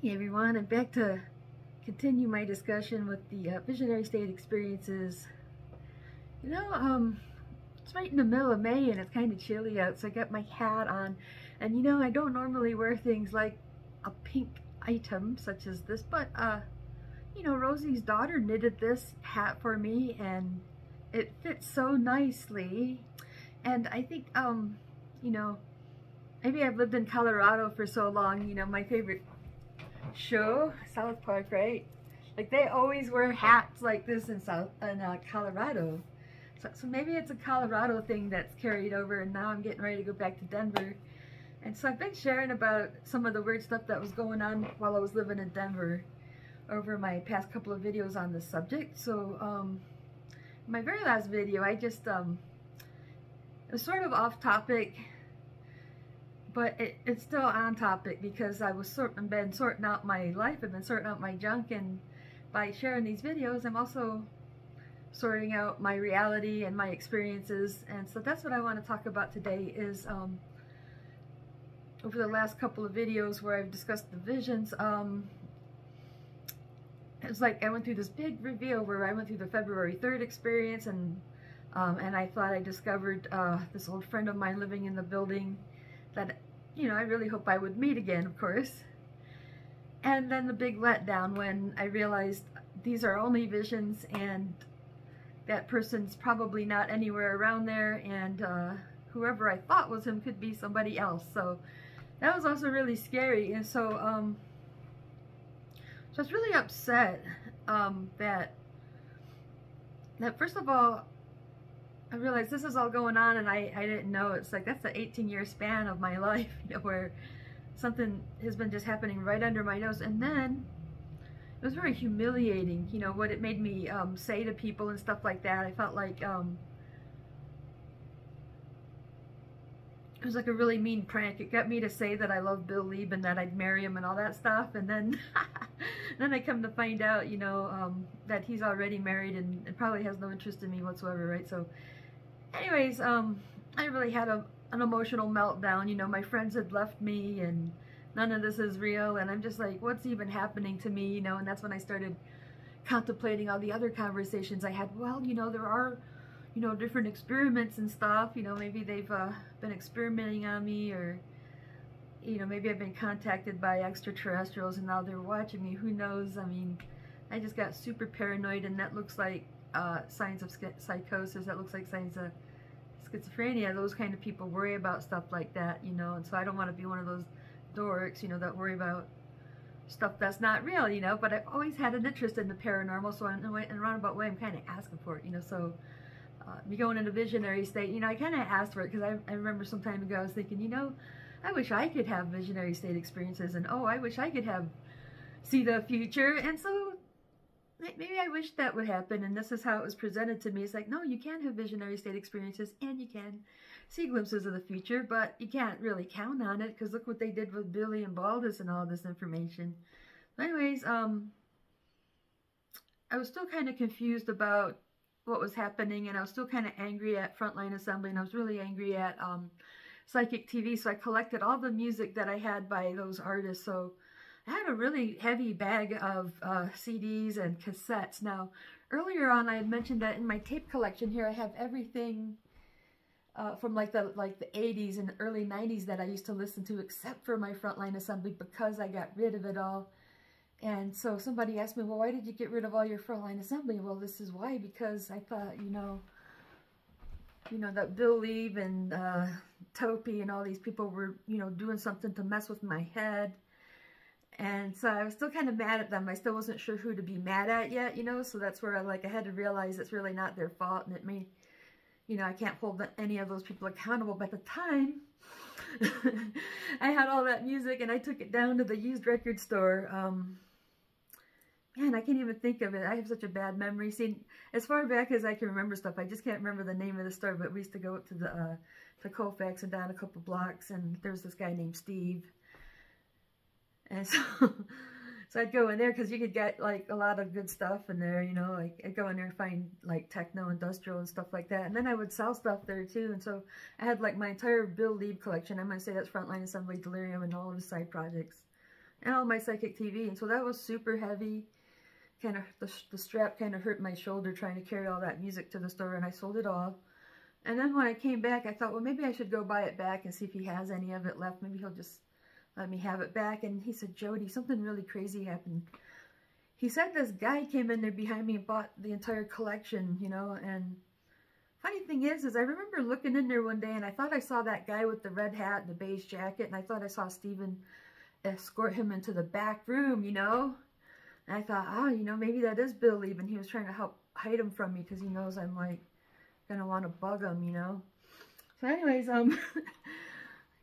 Hey everyone, I'm back to continue my discussion with the visionary state experiences. It's right in the middle of May and it's kind of chilly out, so I got my hat on. And I don't normally wear things like a pink item such as this, but Rosie's daughter knitted this hat for me and it fits so nicely. And I think, maybe I've lived in Colorado for so long, my favorite show, South Park, right? Like they always wear hats like this in Colorado. So maybe it's a Colorado thing that's carried over, and now I'm getting ready to go back to Denver. And so I've been sharing about some of the weird stuff that was going on while I was living in Denver over my past couple of videos on this subject. So my very last video, I just it was sort of off topic, but it's still on topic because I was been sorting out my life. I've been sorting out my junk, and by sharing these videos, I'm also sorting out my reality and my experiences. And so that's what I want to talk about today is over the last couple of videos where I've discussed the visions, it's like I went through this big reveal where I went through the February 3rd experience, and I thought I discovered this old friend of mine living in the building that, I really hope I would meet again, of course. And then the big letdown when I realized these are only visions and that person's probably not anywhere around there, and whoever I thought was him could be somebody else. So that was also really scary. And so I was really upset that first of all, I realized this is all going on and I didn't know. It's like that's the 18-year span of my life, where something has been just happening right under my nose. And then it was very humiliating, what it made me say to people and stuff like that. I felt like it was like a really mean prank. It got me to say that I love Bill Lieb and that I'd marry him and all that stuff. And then then I come to find out, that he's already married and probably has no interest in me whatsoever, right? So anyways, I really had an emotional meltdown. My friends had left me and none of this is real, and I'm just like, what's even happening to me, and that's when I started contemplating all the other conversations I had. Well, there are, different experiments and stuff, maybe they've been experimenting on me, or, maybe I've been contacted by extraterrestrials and now they're watching me, who knows. I mean, I just got super paranoid, and that looks like signs of psychosis, that looks like signs of schizophrenia. Those kind of people worry about stuff like that, and so I don't want to be one of those dorks, that worry about stuff that's not real, but I've always had an interest in the paranormal, so in a roundabout way I'm kind of asking for it, so me going into visionary state, I kind of asked for it because I remember some time ago I was thinking, I wish I could have visionary state experiences, and oh, I wish I could see the future. And so maybe I wish that would happen, and this is how it was presented to me. It's like, no, you can have visionary state experiences and you can see glimpses of the future, but you can't really count on it because look what they did with Billy and Baldus and all this information. But anyways, I was still kind of confused about what was happening, and I was still kind of angry at Frontline Assembly, and I was really angry at Psychic TV, so I collected all the music that I had by those artists. So I had a really heavy bag of CDs and cassettes. Now, earlier on I had mentioned that in my tape collection here I have everything from like the 80s and early 90s that I used to listen to, except for my Frontline Assembly, because I got rid of it all. And so somebody asked me, well, why did you get rid of all your Frontline Assembly? Well, this is why, because I thought, that Bill Lieb and Topi and all these people were, doing something to mess with my head. And so I was still kind of mad at them. I still wasn't sure who to be mad at yet, so that's where I had to realize it's really not their fault, and it may, I can't hold any of those people accountable. But at the time, I had all that music and I took it down to the used record store. Man, I can't even think of it. I have such a bad memory. See, as far back as I can remember stuff, I just can't remember the name of the store, but we used to go up to the to Colfax and down a couple blocks, and there's this guy named Steve. And so, so I'd go in there because you could get like a lot of good stuff in there, like I'd go in there and find like techno, industrial and stuff like that. And then I would sell stuff there too. And so I had like my entire Bill Lieb collection. I'm going to say that's Frontline Assembly, Delirium, and all of his side projects. and all my psychic TV. And so that was super heavy. Kind of, the strap kind of hurt my shoulder trying to carry all that music to the store, and I sold it all. And then when I came back, I thought, well, maybe I should go buy it back and see if he has any of it left. Maybe he'll just let me have it back. And he said, Jody, something really crazy happened. He said this guy came in there behind me and bought the entire collection, you know. And funny thing is I remember looking in there one day, and I thought I saw that guy with the red hat and the beige jacket, and I thought I saw Steven escort him into the back room, you know. And I thought, oh, you know, maybe that is Bill Lieb, and he was trying to help hide him from me because he knows I'm, like, gonna want to bug him, you know. So anyways,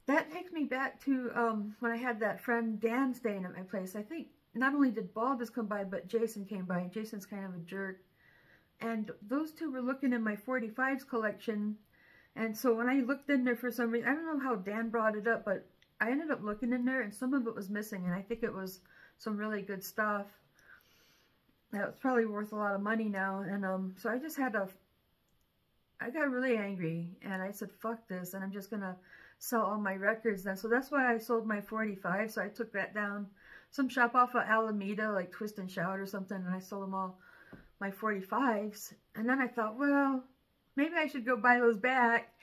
that takes me back to when I had that friend Dan staying at my place. I think not only did Baldus come by, but Jason came by. Jason's kind of a jerk. And those two were looking in my 45s collection. And so when I looked in there for some reason, I don't know how Dan brought it up, but I ended up looking in there and some of it was missing. And I think it was some really good stuff. That was probably worth a lot of money now. And so I just had I got really angry. And I said, fuck this. And I'm just going to sell all my records then. So that's why I sold my 45. So I took that down. Some shop off of Alameda, like Twist and Shout or something. And I sold them all, my 45s. And then I thought, well, maybe I should go buy those back.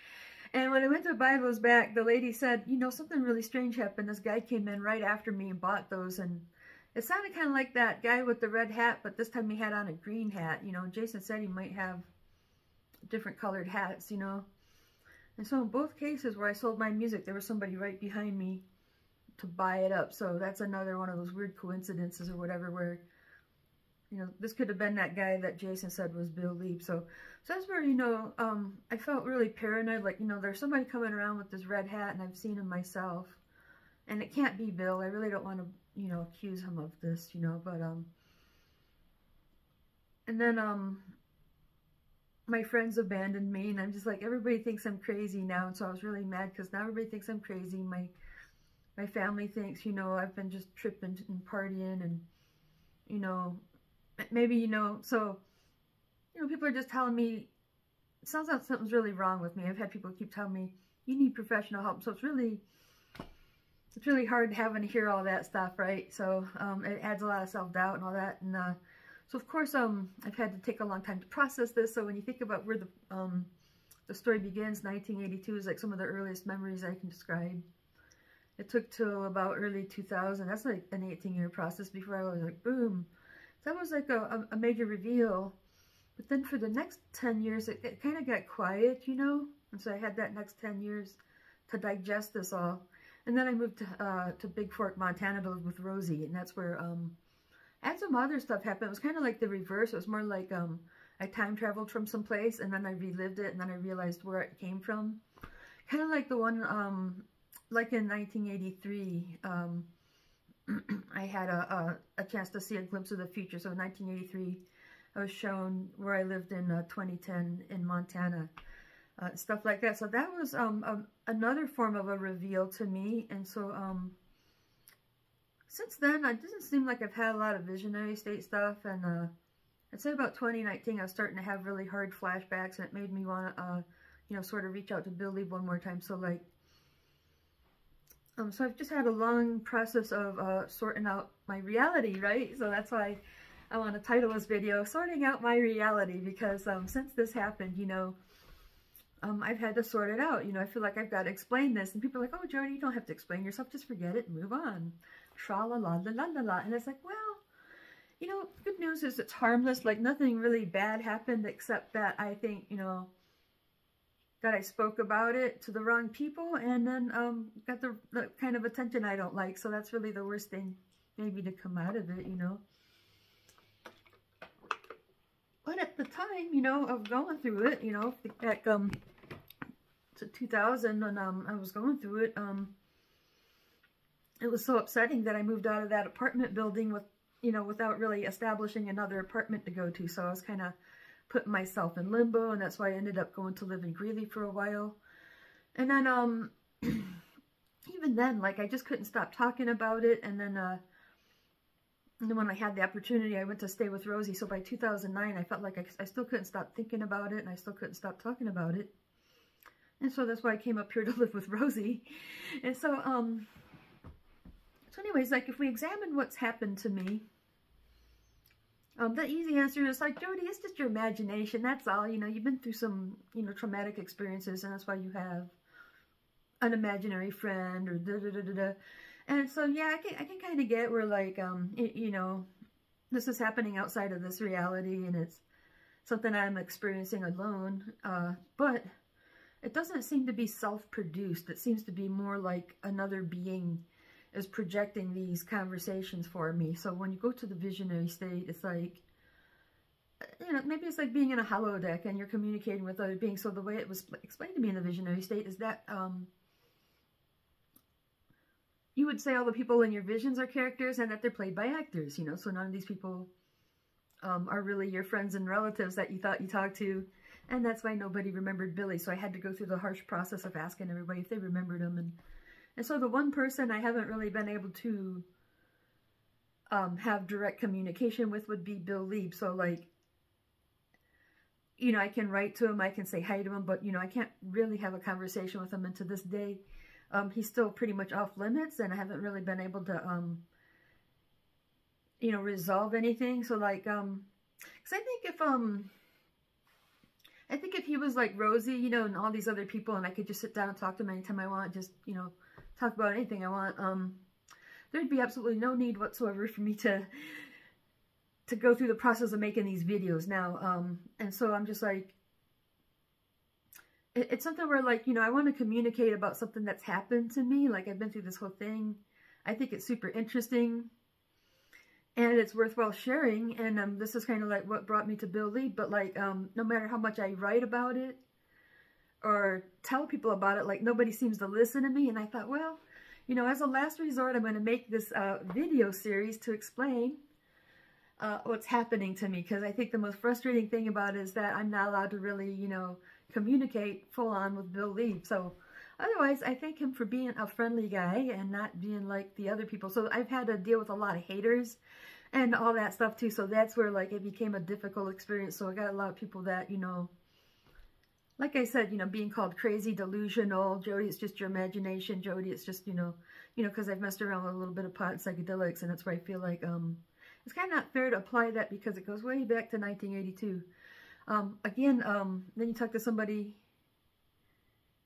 And when I went to buy those back, the lady said, you know, something really strange happened. This guy came in right after me and bought those. And it sounded kind of like that guy with the red hat, but this time he had on a green hat. You know, Jason said he might have different colored hats, you know. And so in both cases where I sold my music, there was somebody right behind me to buy it up. So that's another one of those weird coincidences or whatever where, you know, this could have been that guy that Jason said was Bill Lieb. So that's where, you know, I felt really paranoid. Like, you know, there's somebody coming around with this red hat and I've seen him myself. And it can't be Bill. I really don't want to, you know, accuse him of this, you know. But, and then, my friends abandoned me. And I'm just like, everybody thinks I'm crazy now. And so I was really mad because now everybody thinks I'm crazy. My family thinks, you know, I've been just tripping and partying and, you know, maybe, you know, so, you know, people are just telling me, it sounds like something's really wrong with me. I've had people keep telling me, you need professional help. So it's really hard having to hear all that stuff, right? So it adds a lot of self-doubt and all that. And so, of course, I've had to take a long time to process this. So when you think about where the story begins, 1982 is like some of the earliest memories I can describe. It took till about early 2000. That's like an 18-year process before I was like, boom. So that was like a major reveal. But then for the next 10 years, it kind of got quiet, you know? And so I had that next 10 years to digest this all. And then I moved to Big Fork, Montana to live with Rosie. And that's where I had some other stuff happen. It was kind of like the reverse. It was more like I time traveled from someplace and then I relived it and then I realized where it came from. Kind of like the one... like in 1983, I had a chance to see a glimpse of the future. So in 1983, I was shown where I lived in 2010 in Montana, stuff like that. So that was another form of a reveal to me. And so since then, it doesn't seem like I've had a lot of visionary state stuff. And I'd say about 2019, I was starting to have really hard flashbacks, and it made me want to, you know, sort of reach out to Bill Lieb one more time. So like, so I've just had a long process of sorting out my reality, right? So that's why I want to title this video, Sorting Out My Reality, because since this happened, you know, I've had to sort it out. You know, I feel like I've got to explain this. And people are like, oh, Jody, you don't have to explain yourself. Just forget it and move on. Tra-la-la-la-la-la-la. And it's like, well, you know, good news is it's harmless. Like, nothing really bad happened except that I think, you know, that I spoke about it to the wrong people and then got the kind of attention I don't like. So that's really the worst thing maybe to come out of it, you know. But at the time, you know, of going through it, you know, back to 2000 when I was going through it, it was so upsetting that I moved out of that apartment building with, you know, without really establishing another apartment to go to. So I was kind of putting myself in limbo, and that's why I ended up going to live in Greeley for a while. And then, even then, like, I just couldn't stop talking about it. And then when I had the opportunity, I went to stay with Rosie. So by 2009, I felt like I still couldn't stop thinking about it, and I still couldn't stop talking about it. And so that's why I came up here to live with Rosie. And so, So anyways, like if we examine what's happened to me, the easy answer is like, Jody, it's just your imagination. That's all. You know, you've been through some, you know, traumatic experiences, and that's why you have an imaginary friend or da-da-da-da-da. And so, yeah, I can kind of get where, like, you know, this is happening outside of this reality, and it's something I'm experiencing alone. But it doesn't seem to be self-produced. It seems to be more like another being is projecting these conversations for me. So when you go to the visionary state, it's like, you know, maybe it's like being in a holodeck and you're communicating with other beings. So the way it was explained to me in the visionary state is that you would say all the people in your visions are characters and that they're played by actors, you know. So none of these people are really your friends and relatives that you thought you talked to. And that's why nobody remembered Billy. So I had to go through the harsh process of asking everybody if they remembered him. And so the one person I haven't really been able to have direct communication with would be Bill Lieb. So, like, you know, I can write to him, I can say hi to him, but, you know, I can't really have a conversation with him. And to this day, he's still pretty much off limits, and I haven't really been able to, you know, resolve anything. So, like, because I think if he was like Rosie, you know, and all these other people, and I could just sit down and talk to him anytime I want, just, you know, talk about anything I want, there'd be absolutely no need whatsoever for me to go through the process of making these videos now. And so I'm just like, it's something where, like, you know, I want to communicate about something that's happened to me. Like, I've been through this whole thing. I think it's super interesting and it's worthwhile sharing. And this is kind of like what brought me to Bill Lee. But, like, no matter how much I write about it or tell people about it, like, nobody seems to listen to me. And I thought, well, you know, as a last resort, I'm going to make this video series to explain what's happening to me. Because I think the most frustrating thing about it is that I'm not allowed to really, you know, communicate full on with Bill Lee. So otherwise, I thank him for being a friendly guy and not being like the other people. So I've had to deal with a lot of haters and all that stuff too. So that's where, like, it became a difficult experience. So I got a lot of people that, you know, like I said, you know, being called crazy, delusional, Jody, it's just your imagination, Jody, it's just, you know, because I've messed around with a little bit of pot and psychedelics, and that's where I feel like it's kind of not fair to apply that because it goes way back to 1982. Again, then you talk to somebody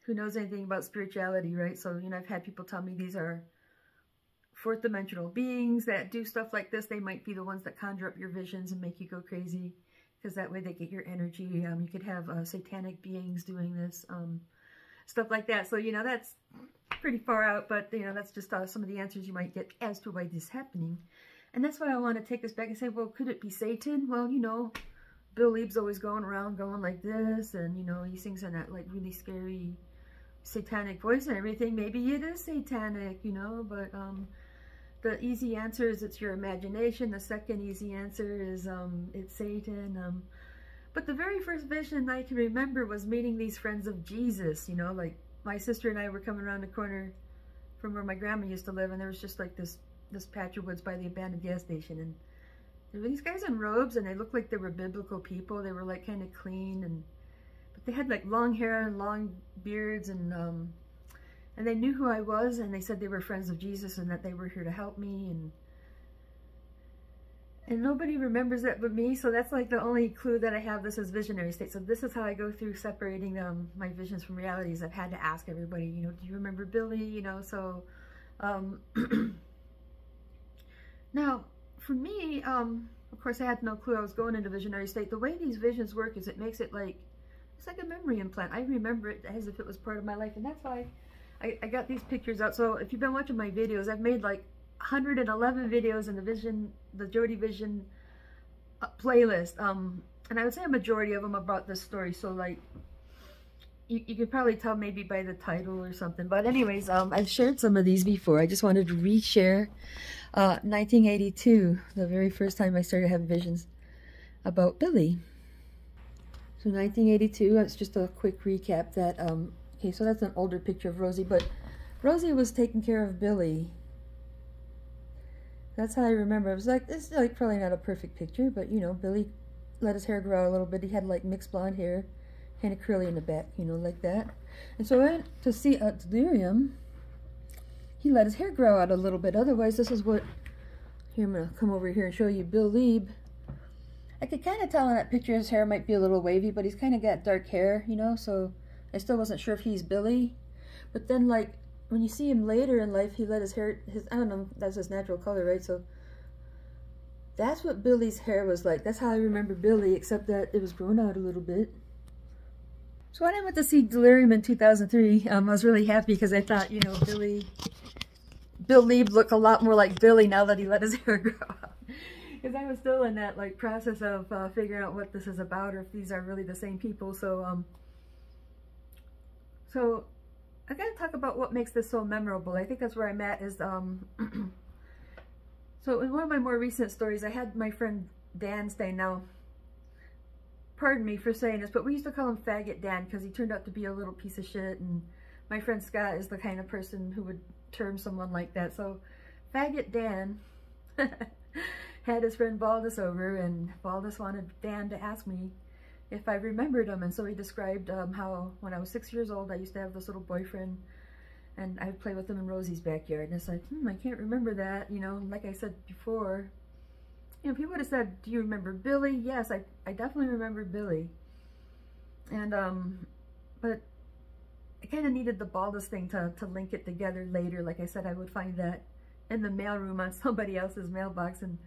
who knows anything about spirituality, right? So, you know, I've had people tell me these are fourth dimensional beings that do stuff like this. They might be the ones that conjure up your visions and make you go crazy, because that way they get your energy. You could have satanic beings doing this, stuff like that. So, you know, that's pretty far out, but, you know, that's just some of the answers you might get as to why this is happening. And that's why I want to take this back and say, well, could it be Satan? Well, you know, Bill Lieb's always going around going like this, and, you know, he sings in that, like, really scary satanic voice and everything. Maybe it is satanic, you know, but the easy answer is it's your imagination. The second easy answer is it's Satan. But the very first vision I can remember was meeting these friends of Jesus, you know, like my sister and I were coming around the corner from where my grandma used to live, and there was just like this patch of woods by the abandoned gas station, and there were these guys in robes, and they looked like they were biblical people. They were like kind of clean, but they had like long hair and long beards, and they knew who I was, and they said they were friends of Jesus and that they were here to help me, and nobody remembers that but me. So that's like the only clue that I have. This is visionary state. So this is how I go through separating my visions from realities. I've had to ask everybody, you know, do you remember Billy? You know, so now for me, of course, I had no clue I was going into visionary state. The way these visions work is it makes it like, it's like a memory implant. I remember it as if it was part of my life, and that's why I got these pictures out. So if you've been watching my videos, I've made like 111 videos in the JodyVision playlist. And I would say a majority of them about this story. So, like, you could probably tell maybe by the title or something. But anyways, I've shared some of these before. I just wanted to reshare 1982, the very first time I started having visions about Billy. So 1982, that's just a quick recap that, okay, so that's an older picture of Rosie, but Rosie was taking care of Billy. That's how I remember. It was like, it's like probably not a perfect picture, but, you know, Billy let his hair grow out a little bit. He had like mixed blonde hair, kind of curly in the back, you know, like that. And so I went to see a delirium. he let his hair grow out a little bit. Otherwise, this is what, here, I'm going to come over here and show you Bill Lieb. I could kind of tell in that picture his hair might be a little wavy, but he's kind of got dark hair, you know, so I still wasn't sure if he's Billy. But then, like, when you see him later in life, he let his hair, I don't know, that's his natural color, right? So that's what Billy's hair was like. That's how I remember Billy, except that it was grown out a little bit. So when I went to see Delirium in 2003, I was really happy because I thought, you know, Bill Lieb looked a lot more like Billy now that he let his hair grow out. Because I was still in that like process of figuring out what this is about, or if these are really the same people. So I gotta talk about what makes this so memorable. I think that's where I'm at. Is so in one of my more recent stories, I had my friend Dan stay. Now, pardon me for saying this, but we used to call him Faggot Dan because he turned out to be a little piece of shit. And my friend Scott is the kind of person who would term someone like that. So Faggot Dan had his friend Baldus over, and Baldus wanted Dan to ask me if I remembered him. And so he described how when I was 6 years old, I used to have this little boyfriend, and I would play with him in Rosie's backyard. And it's like, I can't remember that, you know. Like I said before, you know, if he would have said, do you remember Billy? Yes, I definitely remember Billy. And, but I kind of needed the Baldus thing to link it together later. Like I said, I would find that in the mailroom on somebody else's mailbox, and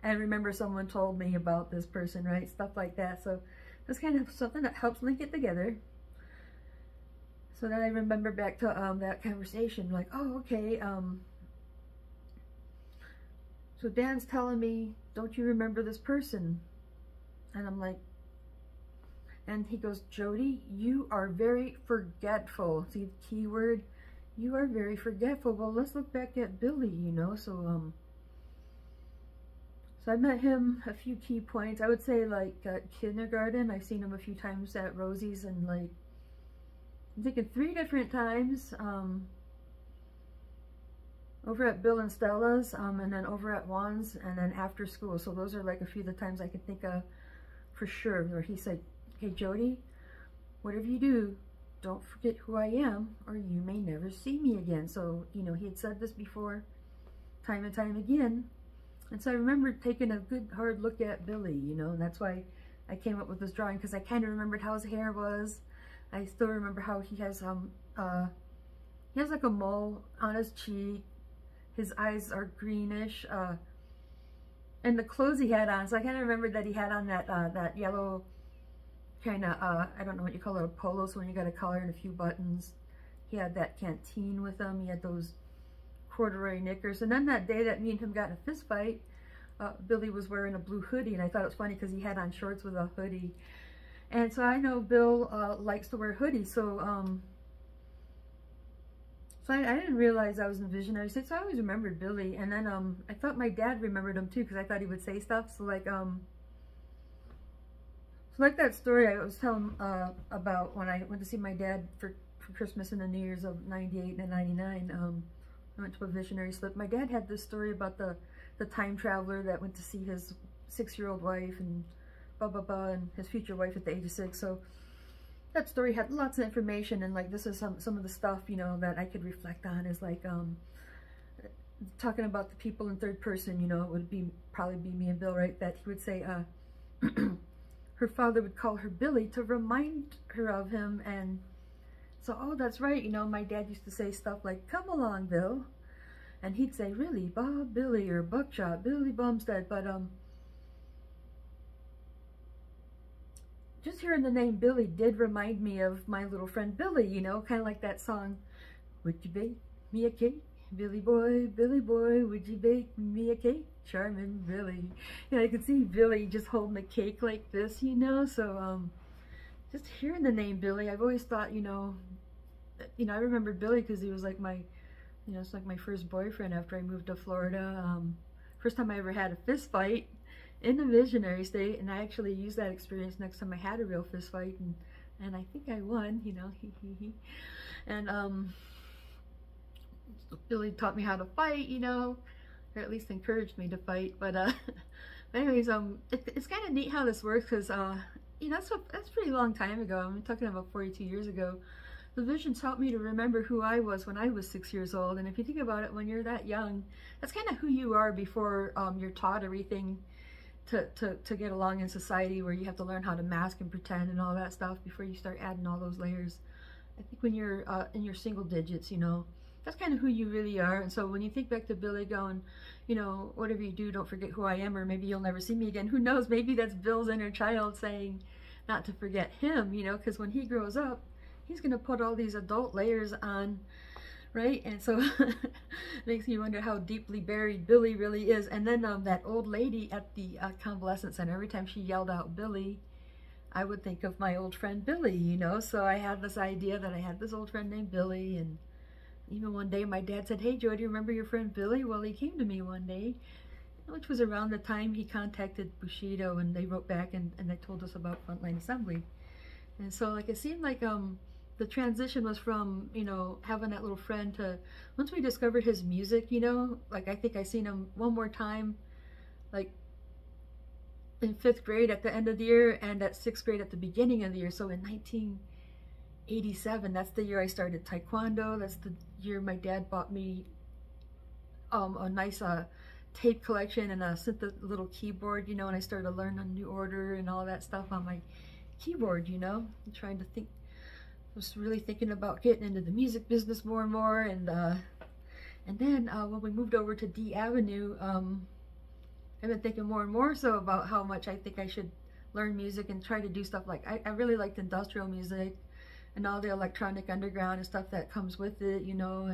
I remember someone told me about this person, right? Stuff like that. So that's kind of something that helps link it together. So then I remember back to that conversation, like, oh, okay. So Dan's telling me, don't you remember this person? And I'm like, and he goes, Jody, you are very forgetful. See the key word? You are very forgetful. Well, let's look back at Billy, you know. So I met him a few key points. I would say like kindergarten. I've seen him a few times at Rosie's, and like I'm thinking 3 different times. Over at Bill and Stella's, and then over at Juan's, and then after school. So those are like a few of the times I can think of for sure, where he said, hey Jody, whatever you do, don't forget who I am, or you may never see me again. So, you know, he had said this before, time and time again. And so I remember taking a good hard look at Billy, you know, and that's why I came up with this drawing, because I kind of remembered how his hair was. I still remember how he has like a mole on his cheek. His eyes are greenish, and the clothes he had on. So I kind of remember that he had on that yellow kind of I don't know what you call it, a polo. So when you got a collar and a few buttons, he had that canteen with him. He had those corduroy knickers. And then that day that me and him got in a fist fight, Billy was wearing a blue hoodie, and I thought it was funny because he had on shorts with a hoodie. And so I know Bill likes to wear hoodies, so I didn't realize I was in a visionary state, so I always remembered Billy. And then I thought my dad remembered him too, because I thought he would say stuff. So like that story I was telling about when I went to see my dad for Christmas and the New Year's of '98 and '99. I went to a visionary slip. My dad had this story about the time traveler that went to see his 6-year-old wife and blah blah blah, and his future wife at the age of 6. So that story had lots of information, and like this is some of the stuff, you know, that I could reflect on, is like talking about the people in third person. You know, it would probably be me and Bill, right? That he would say her father would call her Billy to remind her of him. And so, oh, that's right, you know, my dad used to say stuff like, come along, Bill, and he'd say, really, Bob Billy, or Buckshot Billy Bumstead. But just hearing the name Billy did remind me of my little friend Billy, you know, kind of like that song, would you bake me a cake, Billy boy, would you bake me a cake, charming Billy. You know, I could see Billy just holding the cake like this, you know. So just hearing the name Billy, I've always thought, you know, I remember Billy because he was like my, you know, it's like my first boyfriend after I moved to Florida. First time I ever had a fist fight in the visionary state, and I actually used that experience next time I had a real fist fight, and I think I won, you know, and Billy taught me how to fight, you know, or at least encouraged me to fight. But anyways, it's kind of neat how this works, because you know, that's a pretty long time ago. I'm talking about 42 years ago. the visions helped me to remember who I was when I was 6 years old. And if you think about it, when you're that young, that's kind of who you are before you're taught everything to get along in society, where you have to learn how to mask and pretend and all that stuff before you start adding all those layers. I think when you're in your single digits, you know, that's kind of who you really are. And so when you think back to Billy going, you know, whatever you do, don't forget who I am, or maybe you'll never see me again. Who knows? Maybe that's Bill's inner child saying not to forget him, you know, because when he grows up, he's going to put all these adult layers on, right? And so it makes me wonder how deeply buried Billy really is. And then that old lady at the convalescent center, every time she yelled out Billy, I would think of my old friend Billy, you know. So I had this idea that I had this old friend named Billy. And even one day my dad said, hey, Jody, remember your friend Billy? Well, he came to me one day, which was around the time he contacted Bushido, and they wrote back and they told us about Frontline Assembly. And so, like, it seemed like the transition was from, you know, having that little friend to, once we discovered his music, you know, like, I think I seen him one more time, like, in 5th grade at the end of the year, and at 6th grade at the beginning of the year. So in 1987, that's the year I started Taekwondo. That's the year my dad bought me a nice tape collection and a little keyboard, you know, and I started to learn a New Order and all that stuff on my keyboard, you know, and trying to think, was really thinking about getting into the music business more and more. And then when we moved over to D Avenue, I've been thinking more and more so about how much I think I should learn music and try to do stuff like, I really liked industrial music and all the electronic underground and stuff that comes with it, you know.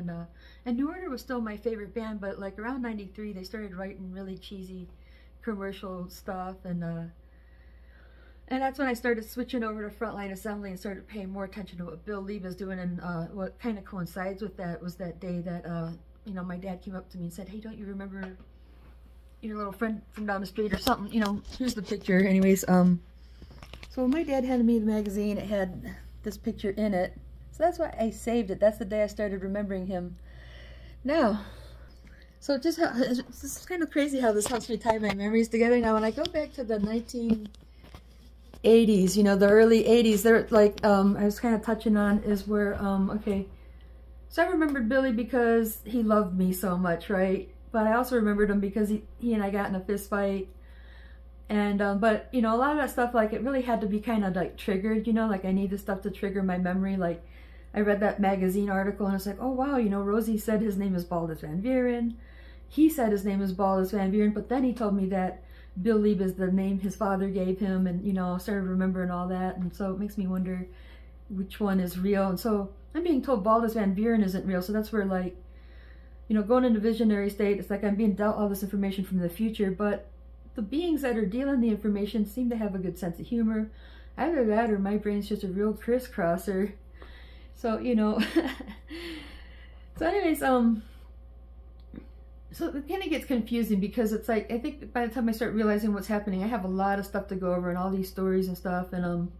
And New Order was still my favorite band, but like around 93 they started writing really cheesy commercial stuff, and that's when I started switching over to Frontline Assembly and started paying more attention to what Bill Lieb is doing. And what kind of coincides with that was that day that you know, my dad came up to me and said, hey, don't you remember your little friend from down the street or something, you know. Here's the picture. Anyways, so when my dad handed me the magazine, it had this picture in it, so that's why I saved it. That's the day I started remembering him. Now, so just how, this is kind of crazy how this helps me tie my memories together. Now when I go back to the 1980s, you know, the early 80s, they're like, I was kind of touching on, is where okay, so I remembered Billy because he loved me so much, right? But I also remembered him because he and I got in a fist fight. And, but, you know, a lot of that stuff, like, it really had to be kind of, like, triggered, you know, like, I need this stuff to trigger my memory. Like, I read that magazine article, and it's like, oh, wow, you know, Rosie said his name is Baldus Van Buren. He said his name is Baldus Van Buren, but then he told me that Bill Lieb is the name his father gave him, and, you know, I started remembering all that, and so it makes me wonder which one is real. And so I'm being told Baldus Van Buren isn't real, so that's where, like, you know, going into visionary state, it's like I'm being dealt all this information from the future, but the beings that are dealing the information seem to have a good sense of humor. Either that or my brain's just a real crisscrosser. So, you know. So anyways, so it kind of gets confusing because it's like, I think by the time I start realizing what's happening, I have a lot of stuff to go over and all these stories and stuff, and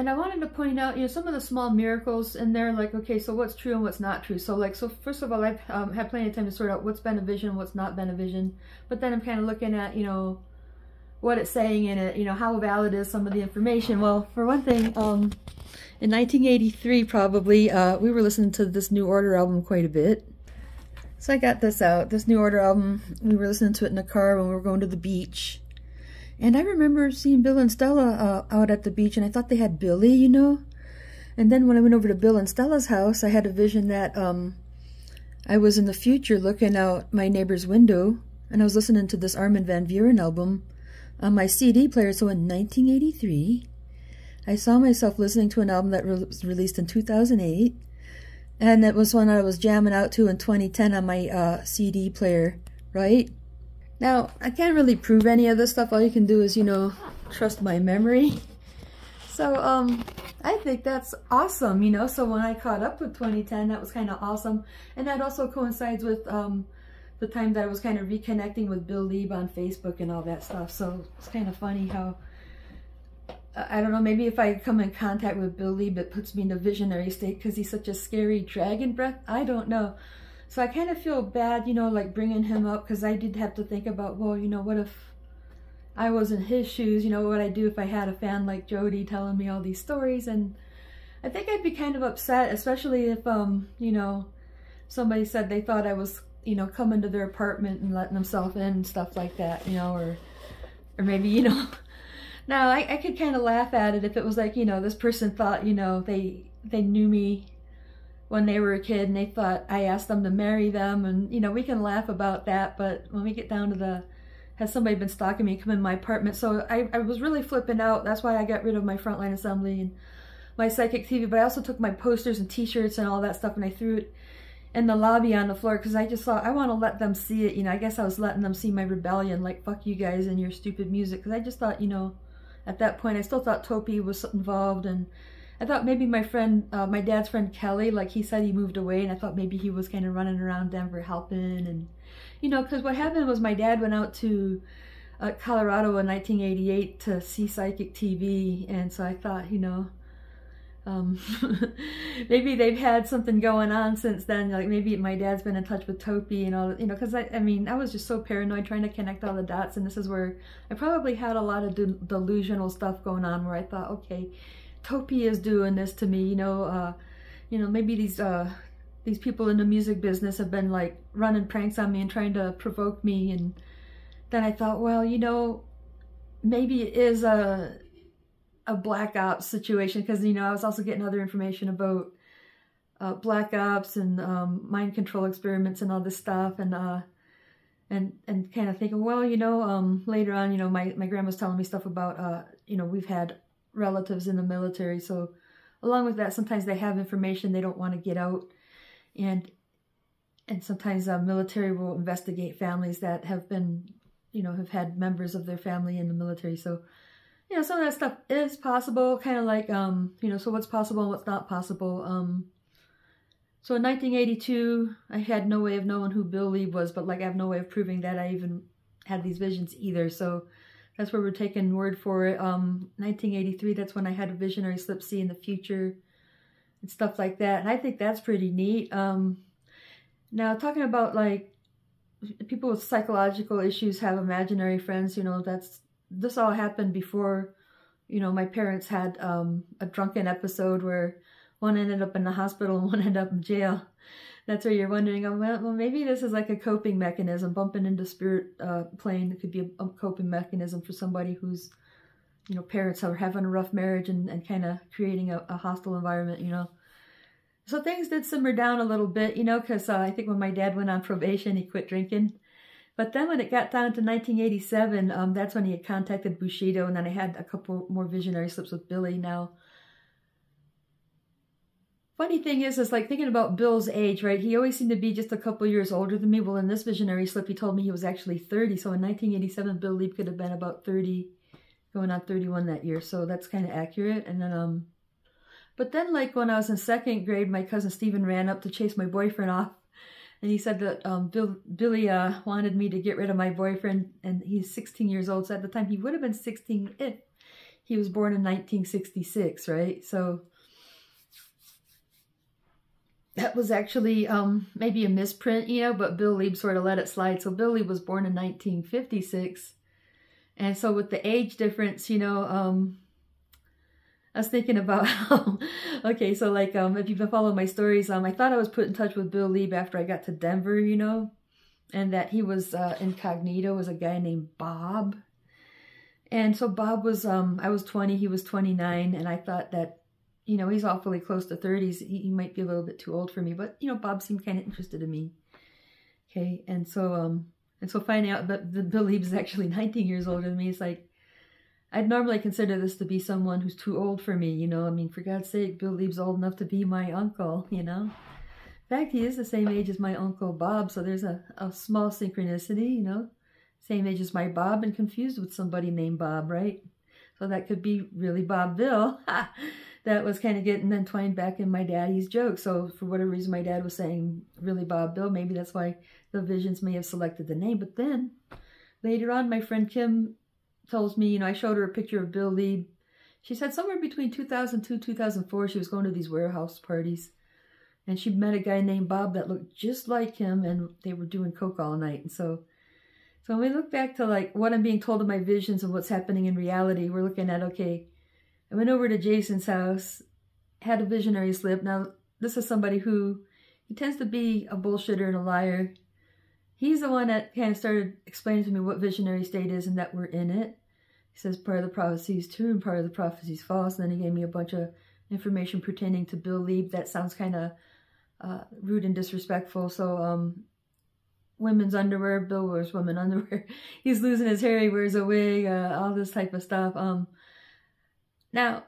I wanted to point out, you know, some of the small miracles in there, like, okay, so what's true and what's not true. So, like, so first of all, I've had plenty of time to sort out what's been a vision, what's not been a vision. But then I'm kind of looking at, you know, what it's saying in it, you know, how valid is some of the information. Well, for one thing, in 1983 probably, we were listening to this New Order album quite a bit. So I got this out, this New Order album. We were listening to it in the car when we were going to the beach. And I remember seeing Bill and Stella out at the beach, and I thought they had Billy, you know. And then when I went over to Bill and Stella's house, I had a vision that I was in the future looking out my neighbor's window, and I was listening to this Armin van Buuren album on my CD player. So in 1983, I saw myself listening to an album that was released in 2008, and that was one I was jamming out to in 2010 on my CD player, right? Now, I can't really prove any of this stuff. All you can do is, you know, trust my memory. So, I think that's awesome, you know. So when I caught up with 2010, that was kind of awesome. And that also coincides with the time that I was kind of reconnecting with Bill Lieb on Facebook and all that stuff. So it's kind of funny how, I don't know, maybe if I come in contact with Bill Lieb, it puts me in a visionary state because he's such a scary dragon breath. I don't know. So I kind of feel bad, you know, like bringing him up, because I did have to think about, well, you know, what if I was in his shoes? You know, what would I do if I had a fan like Jody telling me all these stories? And I think I'd be kind of upset, especially if, you know, somebody said they thought I was, you know, coming to their apartment and letting themselves in and stuff like that, you know, or maybe, you know, now I could kind of laugh at it if it was like, you know, this person thought, you know, they knew me when they were a kid and they thought I asked them to marry them, and, you know, we can laugh about that, but when we get down to the, has somebody been stalking me, come in my apartment? So I was really flipping out. That's why I got rid of my Frontline Assembly and my Psychic TV, but I also took my posters and t-shirts and all that stuff and I threw it in the lobby on the floor because I just thought, I want to let them see it. You know, I guess I was letting them see my rebellion, like, fuck you guys and your stupid music, because I just thought, you know, at that point I still thought Topi was involved, and I thought maybe my friend, my dad's friend Kelly, like he said he moved away, and I thought maybe he was kind of running around Denver helping, and, you know, because what happened was my dad went out to Colorado in 1988 to see Psychic TV, and so I thought, you know, maybe they've had something going on since then, like maybe my dad's been in touch with Topi and all, you know, because I mean, I was just so paranoid trying to connect all the dots, and this is where I probably had a lot of delusional stuff going on where I thought, okay, Topi is doing this to me, you know, maybe these people in the music business have been like running pranks on me and trying to provoke me. And then I thought, well, you know, maybe it is a black ops situation, because, you know, I was also getting other information about black ops and mind control experiments and all this stuff, and kind of thinking, well, you know, later on, you know, my grandma's telling me stuff about, you know, we've had relatives in the military, so along with that, sometimes they have information they don't want to get out, and sometimes military will investigate families that have been, you know, have had members of their family in the military. So, you know, some of that stuff is possible, kind of like, you know, so what's possible and what's not possible. So in 1982, I had no way of knowing who Bill Lieb was, but like I have no way of proving that I even had these visions either. So that's where we're taking word for it. 1983, that's when I had a visionary slip see in the future and stuff like that. And I think that's pretty neat. Now, talking about like people with psychological issues have imaginary friends, you know, this all happened before, you know, my parents had a drunken episode where one ended up in the hospital and one ended up in jail. That's where you're wondering, oh, well, maybe this is like a coping mechanism. Bumping into spirit plane could be a coping mechanism for somebody who's, you know, parents are having a rough marriage and kind of creating a hostile environment, you know. So things did simmer down a little bit, you know, because I think when my dad went on probation, he quit drinking. But then when it got down to 1987, that's when he had contacted Bushido, and then I had a couple more visionary slips with Billy. Now, funny thing is like thinking about Bill's age, right? He always seemed to be just a couple years older than me. Well, in this visionary slip, he told me he was actually 30. So in 1987, Bill Lieb could have been about 30, going on 31 that year. So that's kind of accurate. And then, but then like when I was in second grade, my cousin Stephen ran up to chase my boyfriend off. And he said that Billy wanted me to get rid of my boyfriend, and he's 16 years old. So at the time, he would have been 16 if he was born in 1966, right? So that was actually maybe a misprint, you know, but Bill Lieb sort of let it slide. So Bill Lieb was born in 1956. And so with the age difference, you know, I was thinking about how, okay, so like, if you've been following my stories, I thought I was put in touch with Bill Lieb after I got to Denver, you know, and that he was incognito, was a guy named Bob. And so Bob was, I was 20, he was 29, and I thought that, you know, he's awfully close to 30s. He might be a little bit too old for me, but, you know, Bob seemed kind of interested in me. Okay, and so finding out that Bill Lieb is actually 19 years older than me, it's like, I'd normally consider this to be someone who's too old for me, you know. I mean, for God's sake, Bill Lieb's old enough to be my uncle, you know. In fact, he is the same age as my Uncle Bob, so there's a small synchronicity, you know. Same age as my Bob and confused with somebody named Bob, right? So that could be really Bob Bill. That was kind of getting entwined back in my daddy's joke. So for whatever reason, my dad was saying really Bob Bill. Maybe that's why the visions may have selected the name. But then later on, my friend Kim tells me, you know, I showed her a picture of Bill Lieb. She said somewhere between 2002 and 2004, she was going to these warehouse parties. And she met a guy named Bob that looked just like him, and they were doing coke all night. And so when we look back to like what I'm being told in my visions and what's happening in reality, we're looking at, okay, I went over to Jason's house had a visionary slip. Now, this is somebody who, he tends to be a bullshitter and a liar. He's the one that kind of started explaining to me what visionary state is and that we're in it. He says part of the prophecy is true and part of the prophecy is false. And then he gave me a bunch of information pertaining to Bill Lieb that sounds kind of rude and disrespectful. So, women's underwear, Bill wears women underwear. He's losing his hair, he wears a wig, all this type of stuff. Now,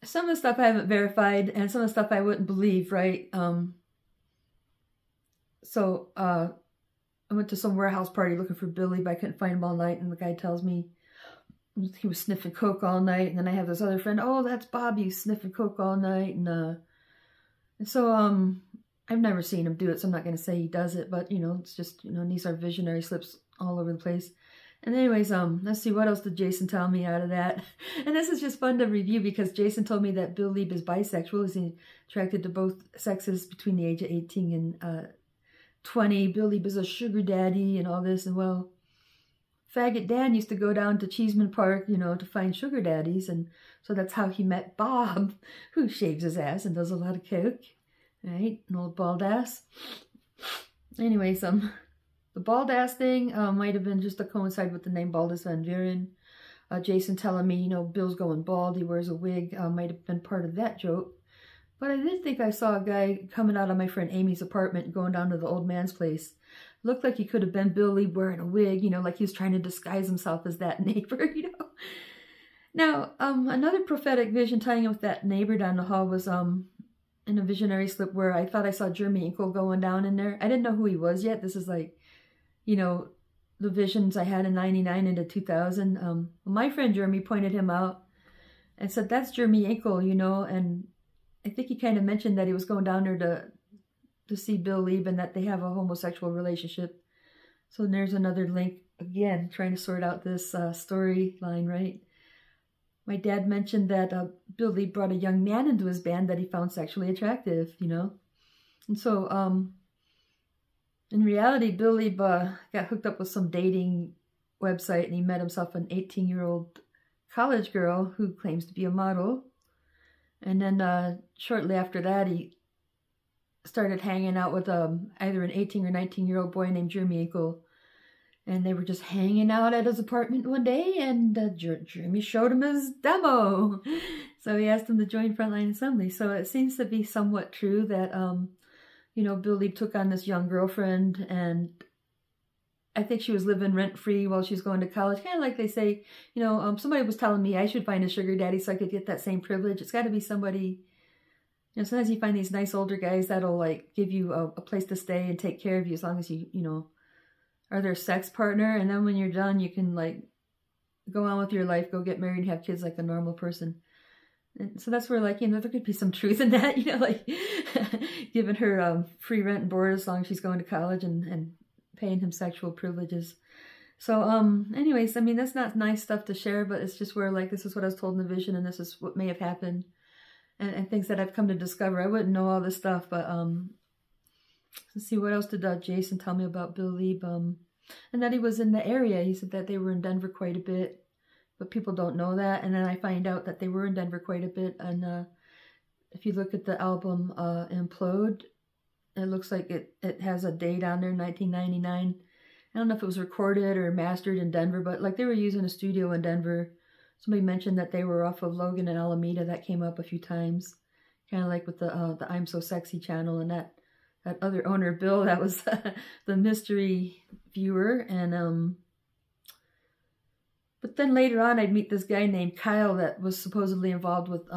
some of the stuff I haven't verified, and some of the stuff I wouldn't believe, right? I went to some warehouse party looking for Billy, but I couldn't find him all night, and the guy tells me he was sniffing coke all night. And then I have this other friend, oh, that's Bobby, he's sniffing coke all night. And so I've never seen him do it, so I'm not going to say he does it, but, you know, it's just, you know, these are visionary slips all over the place. And anyways, let's see, what else did Jason tell me out of that? And this is just fun to review because Jason told me that Bill Lieb is bisexual. He's attracted to both sexes between the age of 18 and 20. Bill Lieb is a sugar daddy and all this. And well, Faggot Dan used to go down to Cheeseman Park, you know, to find sugar daddies. And so that's how he met Bob, who shaves his ass and does a lot of coke. Right? An old bald ass. Anyways, the bald ass thing might have been just to coincide with the name Baldus Van Vuren. Jason telling me, you know, Bill's going bald, he wears a wig, might have been part of that joke. But I did think I saw a guy coming out of my friend Amy's apartment and going down to the old man's place. Looked like he could have been Bill Lieb wearing a wig, you know, like he was trying to disguise himself as that neighbor, you know. Now, another prophetic vision tying in with that neighbor down the hall was in a visionary slip where I thought I saw Jeremy Inkle going down in there. I didn't know who he was yet. This is like, you know, the visions I had in 99 into 2000. My friend Jeremy pointed him out and said, that's Jeremy Inkle, you know, and I think he kind of mentioned that he was going down there to see Bill Lieb and that they have a homosexual relationship. So there's another link, again, trying to sort out this storyline, right? My dad mentioned that Bill Lieb brought a young man into his band that he found sexually attractive, you know. And so, in reality, Bill Lieb got hooked up with some dating website and he met himself an 18-year-old college girl who claims to be a model. And then shortly after that, he started hanging out with either an 18 or 19-year-old boy named Jeremy Inkle. And they were just hanging out at his apartment one day, and Jeremy showed him his demo. So he asked him to join Frontline Assembly. So it seems to be somewhat true that, you know, Bill Lieb took on this young girlfriend, and I think she was living rent-free while she was going to college. Kind of like they say, you know, somebody was telling me I should find a sugar daddy so I could get that same privilege. It's got to be somebody, you know, sometimes you find these nice older guys that'll, like, give you a place to stay and take care of you as long as you know, are their sex partner. And then when you're done, you can, like, go on with your life, go get married and have kids like a normal person. And so that's where, like, you know, there could be some truth in that, you know, like giving her free rent and board as long as she's going to college and paying him sexual privileges. So, anyways, I mean, that's not nice stuff to share, but it's just where, like, this is what I was told in the vision and this is what may have happened and things that I've come to discover. I wouldn't know all this stuff, but, let's see, what else did Jason tell me about Bill Lieb? And that he was in the area. He said that they were in Denver quite a bit, but people don't know that. And then I find out that they were in Denver quite a bit. And if you look at the album Implode, it looks like it has a date on there, 1999. I don't know if it was recorded or mastered in Denver, but like they were using a studio in Denver. Somebody mentioned that they were off of Logan and Alameda. That came up a few times, kind of like with the I'm So Sexy channel and that other owner, Bill, that was the mystery viewer. And but then later on, I'd meet this guy named Kyle that was supposedly involved with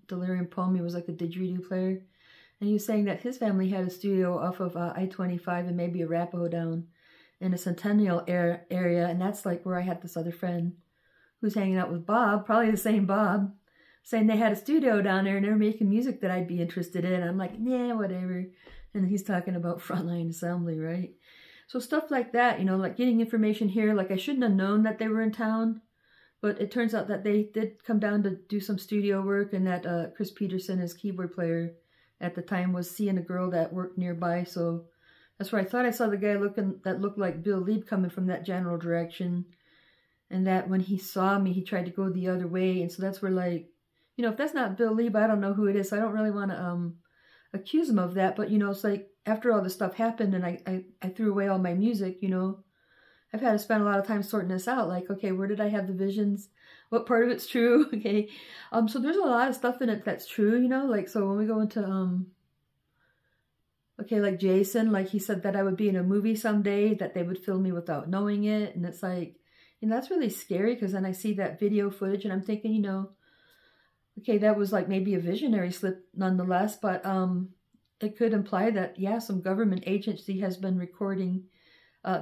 Delirium Poem. He was like a didgeridoo player. And he was saying that his family had a studio off of I-25 and maybe Arapahoe down in a Centennial area. And that's like where I had this other friend who's hanging out with Bob, probably the same Bob, saying they had a studio down there and they were making music that I'd be interested in. I'm like, yeah, whatever. And he's talking about Frontline Assembly, right? So stuff like that, you know, like getting information here. Like I shouldn't have known that they were in town, but it turns out that they did come down to do some studio work and that Chris Peterson, his keyboard player at the time, was seeing a girl that worked nearby. So that's where I thought I saw the guy that looked like Bill Lieb coming from that general direction. And that when he saw me, he tried to go the other way. And so that's where, like, you know, if that's not Bill Lee, but I don't know who it is, so I don't really want to accuse him of that. But, you know, it's like after all this stuff happened and I threw away all my music, you know, I've had to spend a lot of time sorting this out. Like, okay, where did I have the visions? What part of it's true? Okay. So there's a lot of stuff in it that's true, you know, like, so when we go into, okay, like Jason, like he said that I would be in a movie someday, that they would film me without knowing it. And it's like, and that's really scary, because then I see that video footage and I'm thinking, you know, okay, that was like maybe a visionary slip nonetheless, but it could imply that, yeah, some government agency has been recording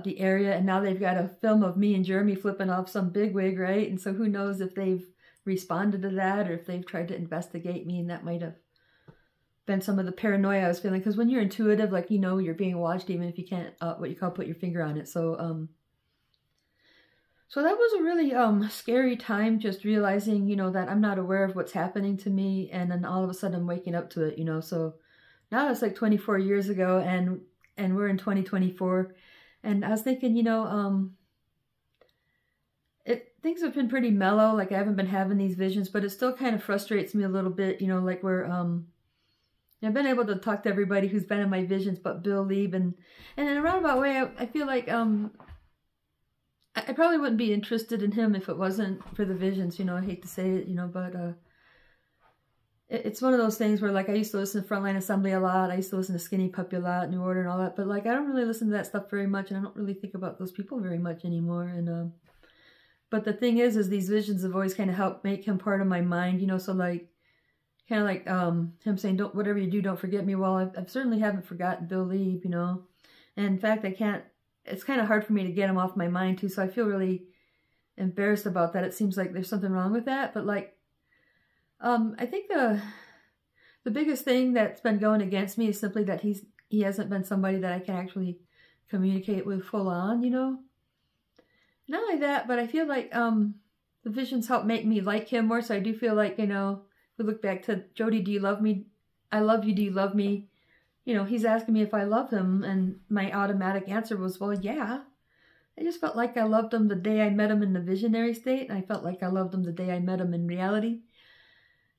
the area, and now they've got a film of me and Jeremy flipping off some bigwig, right? And so who knows if they've responded to that, or if they've tried to investigate me, and that might have been some of the paranoia I was feeling. Because when you're intuitive, like, you know, you're being watched, even if you can't, what you call, put your finger on it. So, so that was a really scary time, just realizing, you know, that I'm not aware of what's happening to me, and then all of a sudden I'm waking up to it, you know. So now it's like 24 years ago, and we're in 2024. And I was thinking, you know, things have been pretty mellow. Like, I haven't been having these visions, but it still kind of frustrates me a little bit, you know, like where I've been able to talk to everybody who's been in my visions but Bill Lieb, and in a roundabout way, I feel like I probably wouldn't be interested in him if it wasn't for the visions, you know. I hate to say it, you know, but it's one of those things where, like, I used to listen to Frontline Assembly a lot. I used to listen to Skinny Puppy a lot, New Order and all that. But, like, I don't really listen to that stuff very much, and I don't really think about those people very much anymore. And but the thing is these visions have always kind of helped make him part of my mind, you know. So, like, kind of like him saying, "Don't, whatever you do, don't forget me." Well, I certainly haven't forgotten Bill Lieb, you know. And in fact, I can't. It's kind of hard for me to get him off my mind too. So I feel really embarrassed about that. It seems like there's something wrong with that, but like. I think the biggest thing that's been going against me is simply that he hasn't been somebody that I can actually communicate with full on, you know. Not only that, but I feel like the visions help make me like him more. So I do feel like, you know, if we look back to Jody, do you love me? I love you. Do you love me? You know, he's asking me if I love him, and my automatic answer was, well, yeah. I just felt like I loved him the day I met him in the visionary state, and I felt like I loved him the day I met him in reality.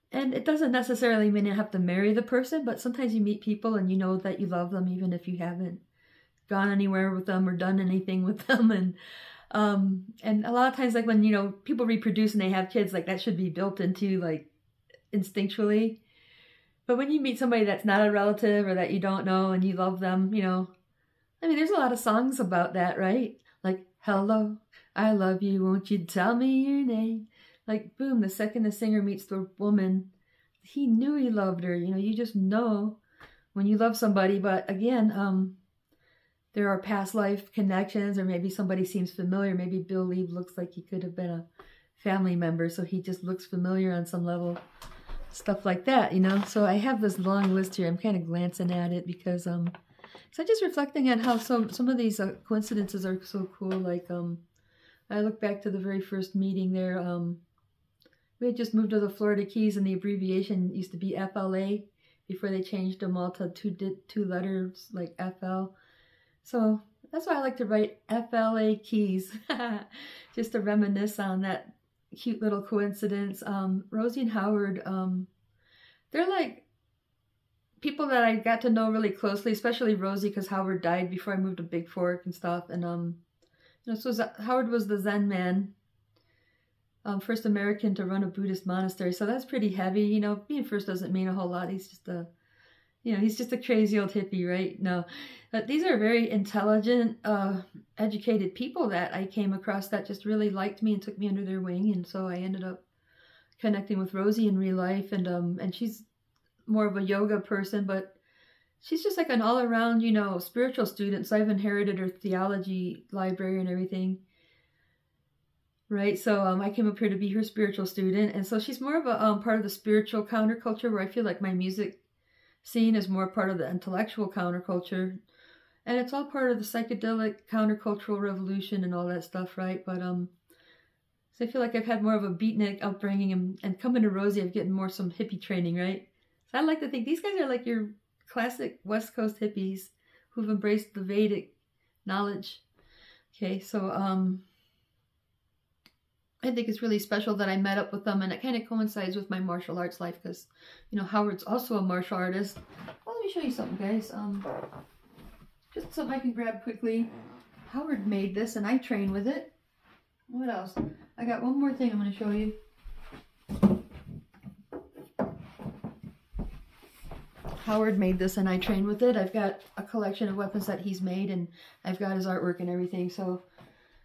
And it doesn't necessarily mean you have to marry the person, but sometimes you meet people and you know that you love them even if you haven't gone anywhere with them or done anything with them. And a lot of times, like, when, you know, people reproduce and they have kids, like, that should be built into, like, instinctually. But when you meet somebody that's not a relative or that you don't know and you love them, you know, I mean, there's a lot of songs about that, right? Like, hello, I love you, won't you tell me your name? Like, boom, the second the singer meets the woman, he knew he loved her. You know, you just know when you love somebody. But again, there are past life connections, or maybe somebody seems familiar. Maybe Bill Lieb looks like he could have been a family member, so he just looks familiar on some level. Stuff like that, you know. So I have this long list here. I'm kind of glancing at it because so I'm just reflecting on how some of these coincidences are so cool. Like, I look back to the very first meeting there. We had just moved to the Florida Keys, and the abbreviation used to be FLA before they changed them all to two letters, like FL. So that's why I like to write FLA Keys, just to reminisce on that cute little coincidence. Rosie and Howard, they're like people that I got to know really closely, especially Rosie, because Howard died before I moved to Big Fork and stuff. And you know, so Howard was the Zen man. First American to run a Buddhist monastery, so that's pretty heavy. You know, being first doesn't mean a whole lot. He's just a, you know, he's just a crazy old hippie, right? No, but these are very intelligent, educated people that I came across that just really liked me and took me under their wing, and so I ended up connecting with Rosie in real life, and she's more of a yoga person, but she's just like an all-around, you know, spiritual student. So I've inherited her theology library and everything. Right, so I came up here to be her spiritual student, and so she's more of a part of the spiritual counterculture, where I feel like my music scene is more part of the intellectual counterculture, and it's all part of the psychedelic countercultural revolution and all that stuff, right? But so I feel like I've had more of a beatnik upbringing, and coming to Rosie, I've gotten more some hippie training, right? So I like to think these guys are like your classic West Coast hippies who've embraced the Vedic knowledge. Okay, so I think it's really special that I met up with them, and it kind of coincides with my martial arts life because, you know, Howard's also a martial artist. Well, let me show you something, guys. Just something I can grab quickly. Howard made this, and I train with it. What else? I got one more thing I'm going to show you. Howard made this, and I train with it. I've got a collection of weapons that he's made, and I've got his artwork and everything, so...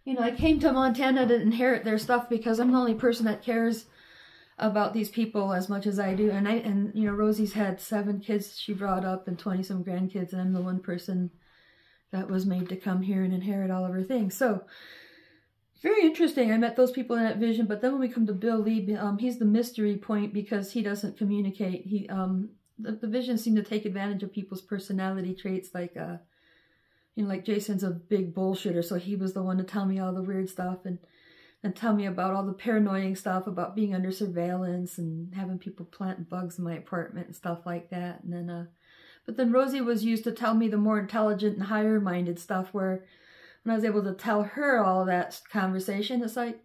You know, I came to Montana to inherit their stuff because I'm the only person that cares about these people as much as I do. And you know, Rosie's had 7 kids she brought up and 20-some grandkids, and I'm the one person that was made to come here and inherit all of her things. So, very interesting. I met those people in that vision, but then when we come to Bill Lee, he's the mystery point because he doesn't communicate. The visions seem to take advantage of people's personality traits, like you know, like Jason's a big bullshitter, so he was the one to tell me all the weird stuff and tell me about all the paranoid stuff about being under surveillance and having people planting bugs in my apartment and stuff like that. And then, but then Rosie was used to tell me the more intelligent and higher-minded stuff, where when I was able to tell her all that conversation, it's like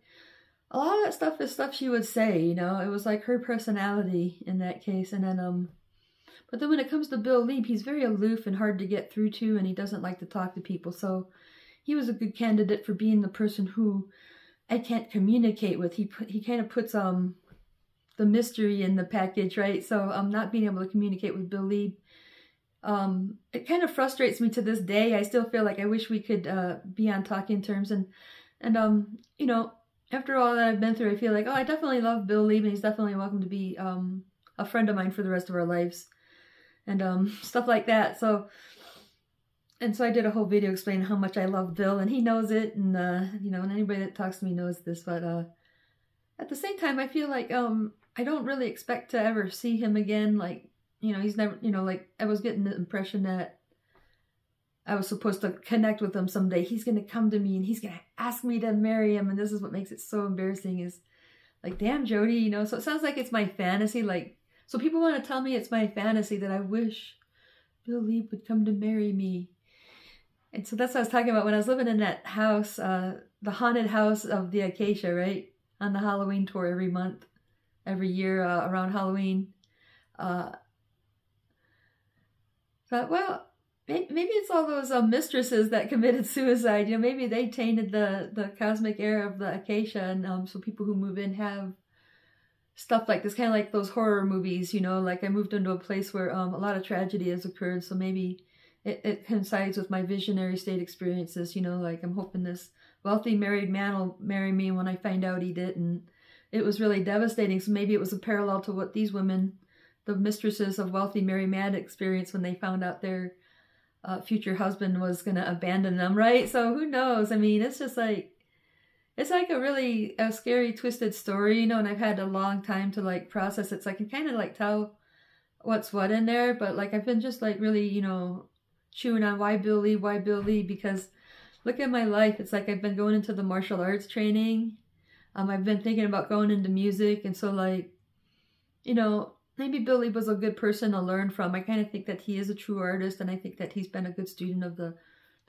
a lot of that stuff is stuff she would say, you know. It was like her personality in that case. And then, but then when it comes to Bill Lee, he's very aloof and hard to get through to, and he doesn't like to talk to people. So he was a good candidate for being the person who I can't communicate with. He kind of puts the mystery in the package, right? So not being able to communicate with Bill Lee, it kind of frustrates me to this day. I still feel like I wish we could be on talking terms. And you know, after all that I've been through, I feel like, oh, I definitely love Bill Lee, and he's definitely welcome to be a friend of mine for the rest of our lives. And stuff like that. So I did a whole video explaining how much I love Bill, and he knows it, and you know, and anybody that talks to me knows this. But at the same time, I feel like I don't really expect to ever see him again. Like, you know, he's never, you know, like I was getting the impression that I was supposed to connect with him someday. He's gonna come to me and he's gonna ask me to marry him, and this is what makes it so embarrassing. Is like, damn, Jody, you know. So it sounds like it's my fantasy, like. So people want to tell me it's my fantasy that I wish Bill Lee would come to marry me. And so that's what I was talking about when I was living in that house, the haunted house of the Acacia, right? On the Halloween tour every year around Halloween. Thought, well, maybe it's all those mistresses that committed suicide. You know, maybe they tainted the cosmic air of the Acacia, and so people who move in have stuff like this, kind of like those horror movies, you know, like I moved into a place where a lot of tragedy has occurred, so maybe it coincides with my visionary state experiences, you know, like I'm hoping this wealthy married man will marry me when I find out he didn't. It was really devastating, so maybe it was a parallel to what these women, the mistresses of wealthy married man, experienced when they found out their future husband was going to abandon them, right? So who knows? I mean, it's just like, it's like a scary, twisted story, you know, and I've had a long time to like process it. So I can kind of like tell what's what in there, but like I've been just like really, you know, chewing on why Bill Lee, because look at my life. It's like I've been going into the martial arts training. I've been thinking about going into music, and so like, you know, maybe Bill Lee was a good person to learn from. I kind of think that he is a true artist, and I think that he's been a good student of the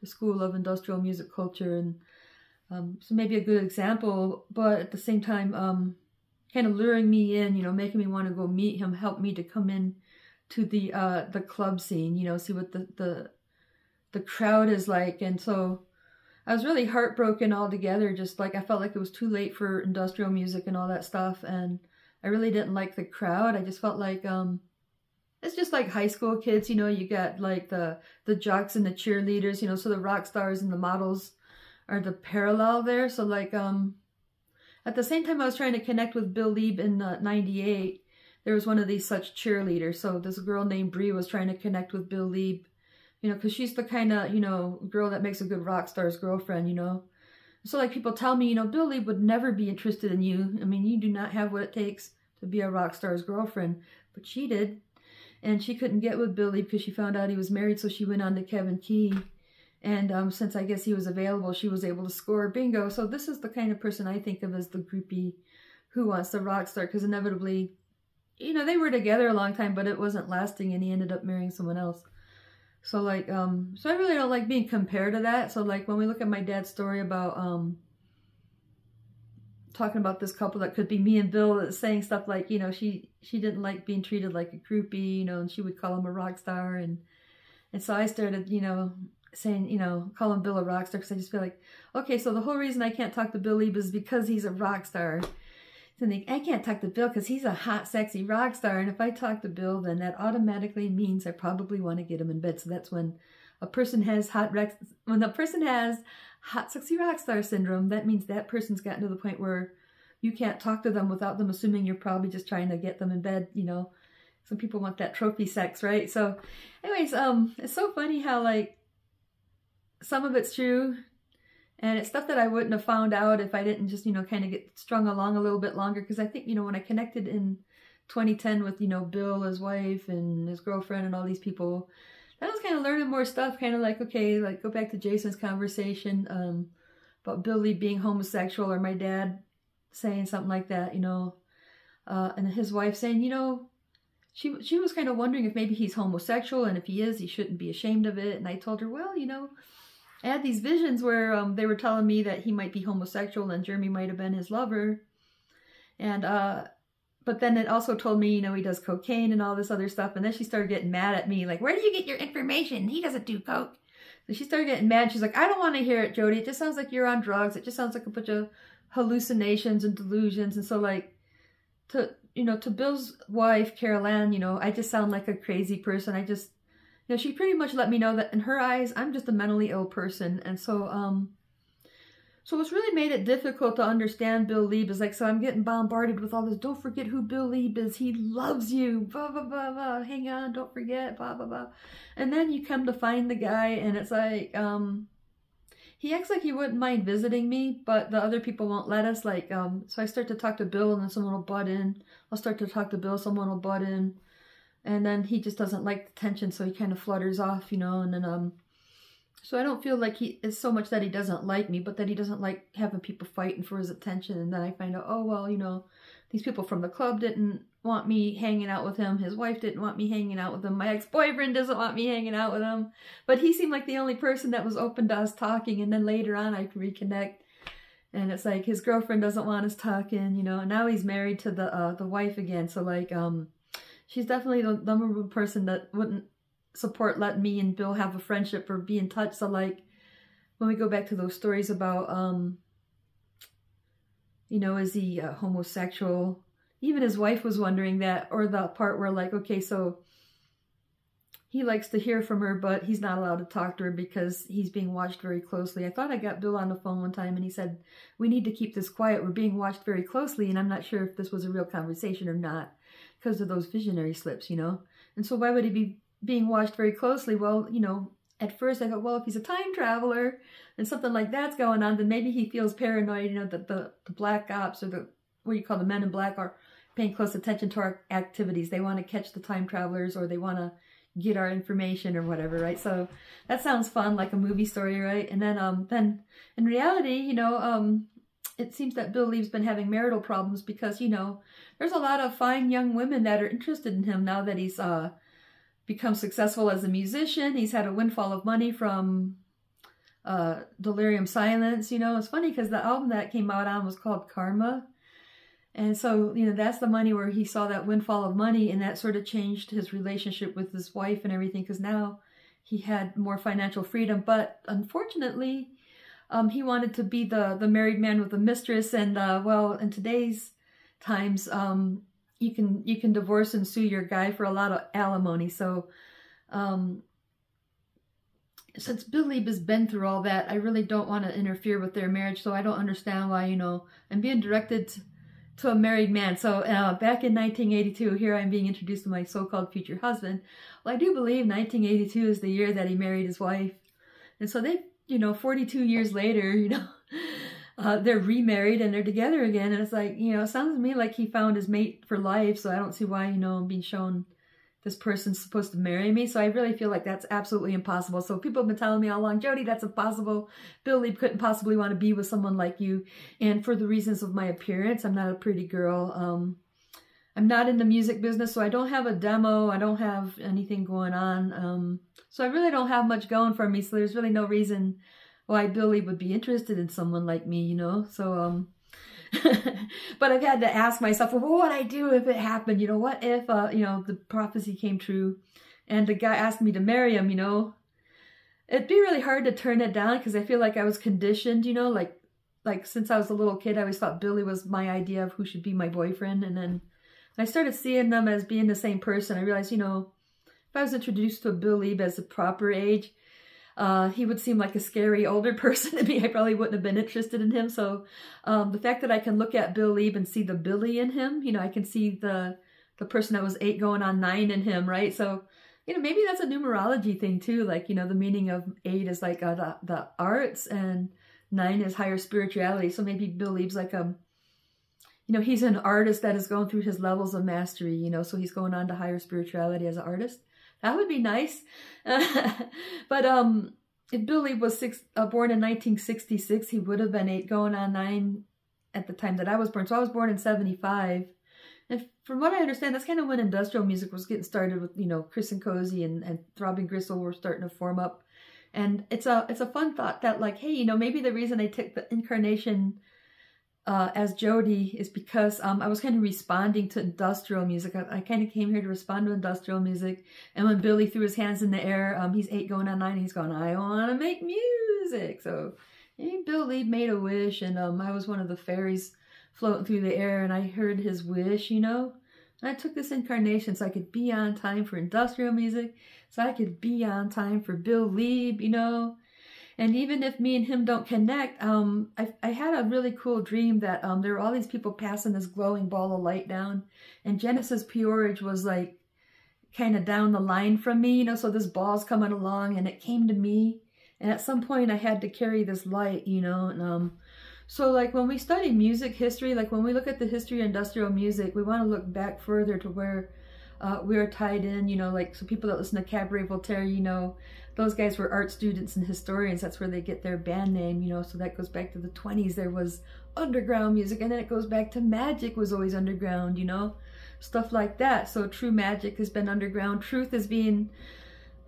School of Industrial Music Culture, and so maybe a good example, but at the same time, kind of luring me in, you know, making me want to go meet him, help me to come in to the club scene, you know, see what the crowd is like. And so I was really heartbroken altogether. Just like I felt like it was too late for industrial music and all that stuff, and I really didn't like the crowd. I just felt like it's just like high school kids, you know. You got like the jocks and the cheerleaders, you know, so the rock stars and the models are the parallel there. So like at the same time I was trying to connect with Bill Lee in 98, there was one of these such cheerleaders. So this girl named Bree was trying to connect with Bill Lee, you know, because she's the kind of, you know, girl that makes a good rock star's girlfriend, you know. So like people tell me, you know, Bill Lee would never be interested in you. I mean, you do not have what it takes to be a rock star's girlfriend, but she did. And she couldn't get with Bill Lee because she found out he was married, so she went on to Kevin Key. And since I guess he was available, she was able to score bingo. So this is the kind of person I think of as the groupie who wants the rock star, because inevitably, you know, they were together a long time, but it wasn't lasting, and he ended up marrying someone else. So like, so I really don't like being compared to that. So like when we look at my dad's story about talking about this couple that could be me and Bill, that's saying stuff like, you know, she didn't like being treated like a groupie, you know, and she would call him a rock star. And so I started, you know, saying, you know, calling Bill a rock star, because I just feel like, okay, so the whole reason I can't talk to Bill Lieb is because he's a rock star. So I can't talk to Bill because he's a hot, sexy rock star. And if I talk to Bill, then that automatically means I probably want to get him in bed. So that's when a person has hot, sexy rock star syndrome. That means that person's gotten to the point where you can't talk to them without them assuming you're probably just trying to get them in bed, you know. Some people want that trophy sex, right? So anyways, it's so funny how, like, some of it's true, and it's stuff that I wouldn't have found out if I didn't just, you know, kind of get strung along a little bit longer. Because I think, you know, when I connected in 2010 with, you know, Bill, his wife, and his girlfriend, and all these people, I was kind of learning more stuff, kind of like, okay, like, go back to Jason's conversation about Bill Lee being homosexual, or my dad saying something like that, you know, and his wife saying, you know, she was kind of wondering if maybe he's homosexual, and if he is, he shouldn't be ashamed of it. And I told her, well, you know, I had these visions where they were telling me that he might be homosexual and Jeremy might have been his lover. And, but then it also told me, you know, he does cocaine and all this other stuff. And then she started getting mad at me, like, where do you get your information? He doesn't do coke. So she started getting mad. She's like, I don't want to hear it, Jody. It just sounds like you're on drugs. It just sounds like a bunch of hallucinations and delusions. And so, like, to Bill's wife, Carol Ann, you know, I just sound like a crazy person. I just, you know, she pretty much let me know that in her eyes, I'm just a mentally ill person. And so, so it's really made it difficult to understand Bill Lieb. Is like, so I'm getting bombarded with all this, don't forget who Bill Lieb is. He loves you, blah, blah, blah, blah. Hang on, don't forget, blah, blah, blah. And then you come to find the guy, and it's like, he acts like he wouldn't mind visiting me, but the other people won't let us. Like, so I start to talk to Bill, and then someone will butt in. I'll start to talk to Bill, someone will butt in. And then he just doesn't like the tension, so he kind of flutters off, you know. And then, so I don't feel like it's so much that he doesn't like me, but that he doesn't like having people fighting for his attention. And then I find out, oh, well, you know, these people from the club didn't want me hanging out with him. His wife didn't want me hanging out with him. My ex-boyfriend doesn't want me hanging out with him. But he seemed like the only person that was open to us talking. And then later on, I can reconnect. And it's like his girlfriend doesn't want us talking, you know. And now he's married to the wife again. So, like, she's definitely the number one person that wouldn't support letting me and Bill have a friendship or be in touch. So, like, when we go back to those stories about, you know, is he homosexual? Even his wife was wondering that, or the part where, like, okay, so he likes to hear from her, but he's not allowed to talk to her because he's being watched very closely. I thought I got Bill on the phone one time, and he said, we need to keep this quiet. We're being watched very closely, and I'm not sure if this was a real conversation or not, because of those visionary slips, you know? And so why would he be being watched very closely? Well, you know, at first I thought, well, if he's a time traveler and something like that's going on, then maybe he feels paranoid, you know, that the black ops, or the, what you call the men in black, are paying close attention to our activities. They want to catch the time travelers, or they want to get our information or whatever, right? So that sounds fun, like a movie story, right? And then in reality, you know, it seems that Bill Lieb's been having marital problems because, you know, there's a lot of fine young women that are interested in him now that he's become successful as a musician. He's had a windfall of money from Delirium Silence. You know, it's funny because the album that came out on was called Karma. And so, you know, that's the money where he saw that windfall of money, and that sort of changed his relationship with his wife and everything, because now he had more financial freedom. But unfortunately, he wanted to be the married man with a mistress. And, well, in today's times, you can divorce and sue your guy for a lot of alimony. So, since Bill Lieb has been through all that, I really don't want to interfere with their marriage. So I don't understand why, you know, I'm being directed to a married man. So back in 1982, here I'm being introduced to my so-called future husband. Well, I do believe 1982 is the year that he married his wife. And so they, you know, 42 years later, you know, they're remarried and they're together again. And it's like, you know, it sounds to me like he found his mate for life. So I don't see why, you know, I'm being shown this person's supposed to marry me. So I really feel like that's absolutely impossible. So people have been telling me all along, Jody, that's impossible. Bill Lieb couldn't possibly want to be with someone like you. And for the reasons of my appearance, I'm not a pretty girl. I'm not in the music business, so I don't have a demo. I don't have anything going on. So I really don't have much going for me. So there's really no reason why Bill Lieb would be interested in someone like me, you know. So But I've had to ask myself, well, what would I do if it happened? You know, what if, you know, the prophecy came true and the guy asked me to marry him, you know? It'd be really hard to turn it down because I feel like I was conditioned, you know, like since I was a little kid, I always thought Billy was my idea of who should be my boyfriend. And then I started seeing them as being the same person. I realized, you know, if I was introduced to a Bill Leeb as a proper age, he would seem like a scary older person to me. I probably wouldn't have been interested in him. So the fact that I can look at Bill Leeb and see the Billy in him, you know, I can see the person that was 8 going on 9 in him, right? So, you know, maybe that's a numerology thing too. Like, you know, the meaning of 8 is like the arts and 9 is higher spirituality. So maybe Bill Leeb's like you know, he's an artist that is going through his levels of mastery, you know, so he's going on to higher spirituality as an artist. That would be nice. But if Bill Leeb was born in 1966, he would have been 8 going on 9 at the time that I was born. So I was born in 75. And from what I understand, that's kind of when industrial music was getting started with, you know, Chris and Cozy and Throbbing Gristle were starting to form up. And it's a fun thought that, like, hey, you know, maybe the reason I took the incarnation as Jody is because I was kind of responding to industrial music. I kind of came here to respond to industrial music. And when Billy threw his hands in the air, he's 8 going on 9, and he's going, I want to make music. So maybe Bill Leeb made a wish, and I was one of the fairies floating through the air, and I heard his wish, you know. And I took this incarnation so I could be on time for industrial music, so I could be on time for Bill Leeb, you know. And even if me and him don't connect, I had a really cool dream that there were all these people passing this glowing ball of light down. And Genesis Peorage was like kind of down the line from me, you know, so this ball's coming along and it came to me. And at some point I had to carry this light, you know. And so like when we study music history, like when we look at the history of industrial music, we want to look back further to where we are tied in, you know, like so people that listen to Cabaret Voltaire, you know, those guys were art students and historians. That's where they get their band name, you know, so that goes back to the 20s. There was underground music, and then it goes back to magic was always underground, you know, stuff like that. So true magic has been underground. Truth is being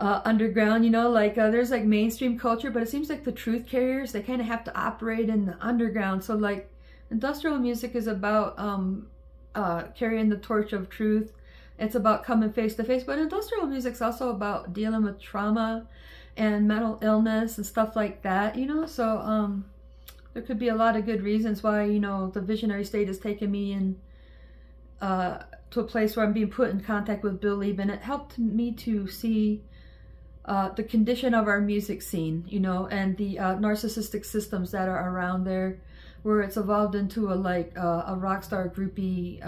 underground, you know, like there's like mainstream culture, but it seems like the truth carriers, they kind of have to operate in the underground. So like industrial music is about carrying the torch of truth. It's about coming face to face, but industrial music's also about dealing with trauma and mental illness and stuff like that, you know. So there could be a lot of good reasons why, you know, the visionary state has taken me in to a place where I'm being put in contact with Bill Leeb, and it helped me to see the condition of our music scene, you know, and the narcissistic systems that are around there, where it's evolved into a rock star groupie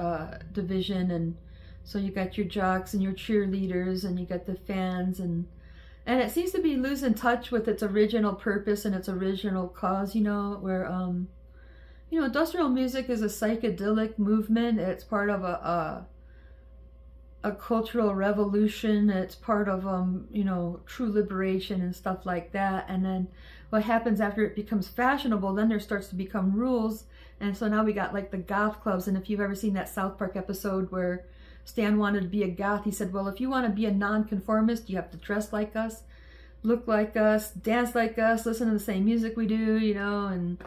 division. And so you got your jocks and your cheerleaders, and you got the fans, and it seems to be losing touch with its original purpose and its original cause, you know, where you know, industrial music is a psychedelic movement. It's part of a cultural revolution. It's part of you know, true liberation and stuff like that. And then what happens after it becomes fashionable, then there starts to become rules. And so now we got like the goth clubs. And if you've ever seen that South Park episode where Stan wanted to be a goth, he said, well, if you want to be a nonconformist, you have to dress like us, look like us, dance like us, listen to the same music we do, you know. And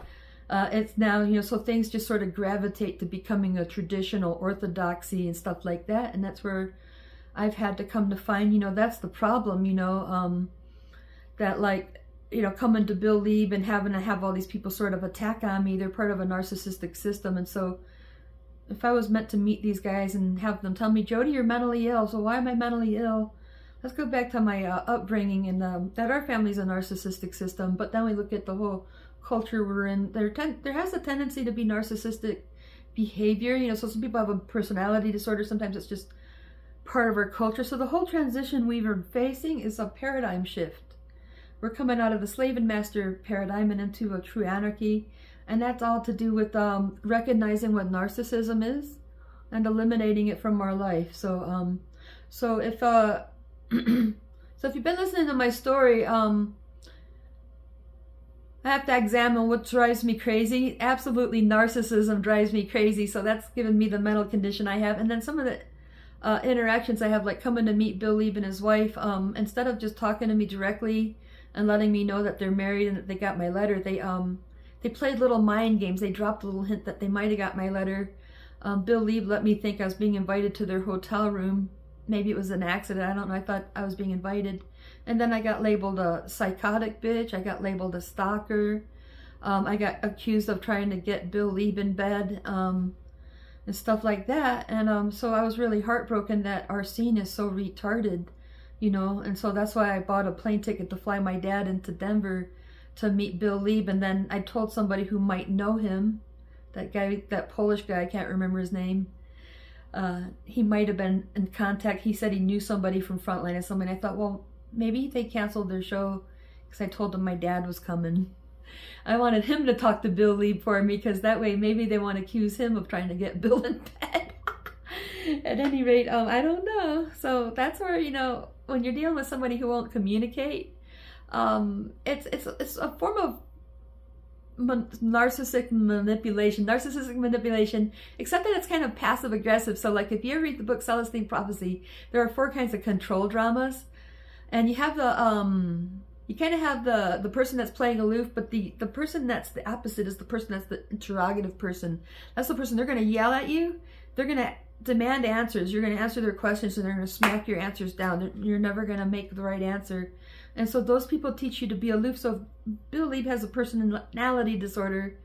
it's now, you know, so things just sort of gravitate to becoming a traditional orthodoxy and stuff like that. And that's where I've had to come to find, you know, that's the problem, you know, that like, you know, coming to Bill Leeb and having to have all these people sort of attack on me, they're part of a narcissistic system. And so if I was meant to meet these guys and have them tell me, Jody, you're mentally ill. So why am I mentally ill? Let's go back to my upbringing, and that our family's a narcissistic system. But then we look at the whole culture we're in. There has a tendency to be narcissistic behavior. You know, so some people have a personality disorder. Sometimes it's just part of our culture. So the whole transition we were facing is a paradigm shift. We're coming out of the slave and master paradigm and into a true anarchy. And that's all to do with recognizing what narcissism is and eliminating it from our life. So, so if so if you've been listening to my story, I have to examine what drives me crazy. Absolutely, narcissism drives me crazy. So that's given me the mental condition I have. And then some of the interactions I have, like coming to meet Bill Leeb and his wife, instead of just talking to me directly and letting me know that they're married and that they got my letter, they they played little mind games. They dropped a little hint that they might have got my letter. Bill Lieb let me think I was being invited to their hotel room. Maybe it was an accident. I don't know. I thought I was being invited. And then I got labeled a psychotic bitch. I got labeled a stalker. I got accused of trying to get Bill Lieb in bed and stuff like that. And so I was really heartbroken that our scene is so retarded, you know. And so that's why I bought a plane ticket to fly my dad into Denver to meet Bill Lieb. And then I told somebody who might know him, that guy, that Polish guy, I can't remember his name. He might have been in contact. He said he knew somebody from Frontline or something. I thought, well, maybe they canceled their show because I told them my dad was coming. I wanted him to talk to Bill Lieb for me because that way maybe they want to accuse him of trying to get Bill in bed. At any rate, I don't know. So that's where, you know, when you're dealing with somebody who won't communicate, it's a form of narcissistic manipulation, except that it's kind of passive aggressive. So like if you ever read the book Celestine Prophecy, there are 4 kinds of control dramas, and you have the you kind of have the person that's playing aloof, but the person that's the opposite is the person that's the interrogative person. That's the person, they're going to yell at you, they're going to demand answers, you're going to answer their questions, and they're going to smack your answers down. You're never going to make the right answer. And so those people teach you to be aloof. So if Bill Lieb has a personality disorder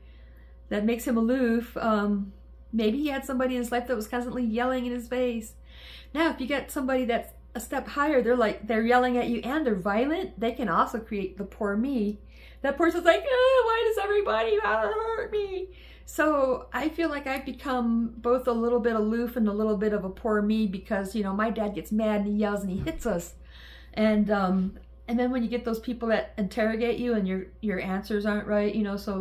that makes him aloof, maybe he had somebody in his life that was constantly yelling in his face. Now, if you get somebody that's a step higher, they're yelling at you and they're violent, they can also create the poor me. That person's like, oh, why does everybody hurt me? So I feel like I've become both a little bit aloof and a little bit of a poor me because, you know, my dad gets mad and he yells and he hits us. And then when you get those people that interrogate you and your answers aren't right, you know, so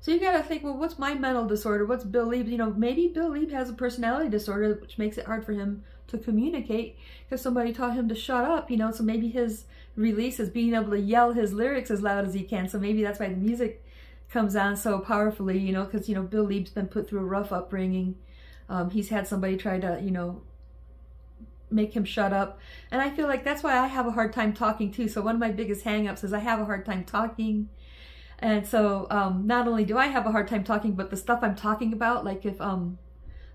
you gotta think, well, what's my mental disorder? What's Bill Lieb? You know, maybe Bill Lieb has a personality disorder, which makes it hard for him to communicate because somebody taught him to shut up, you know, so maybe his release is being able to yell his lyrics as loud as he can. So maybe that's why the music comes on so powerfully, you know, because, you know, Bill Lieb's been put through a rough upbringing. He's had somebody try to, you know, make him shut up. And I feel like that's why I have a hard time talking too. So one of my biggest hang-ups is I have a hard time talking. And so not only do I have a hard time talking, but the stuff I'm talking about, like if,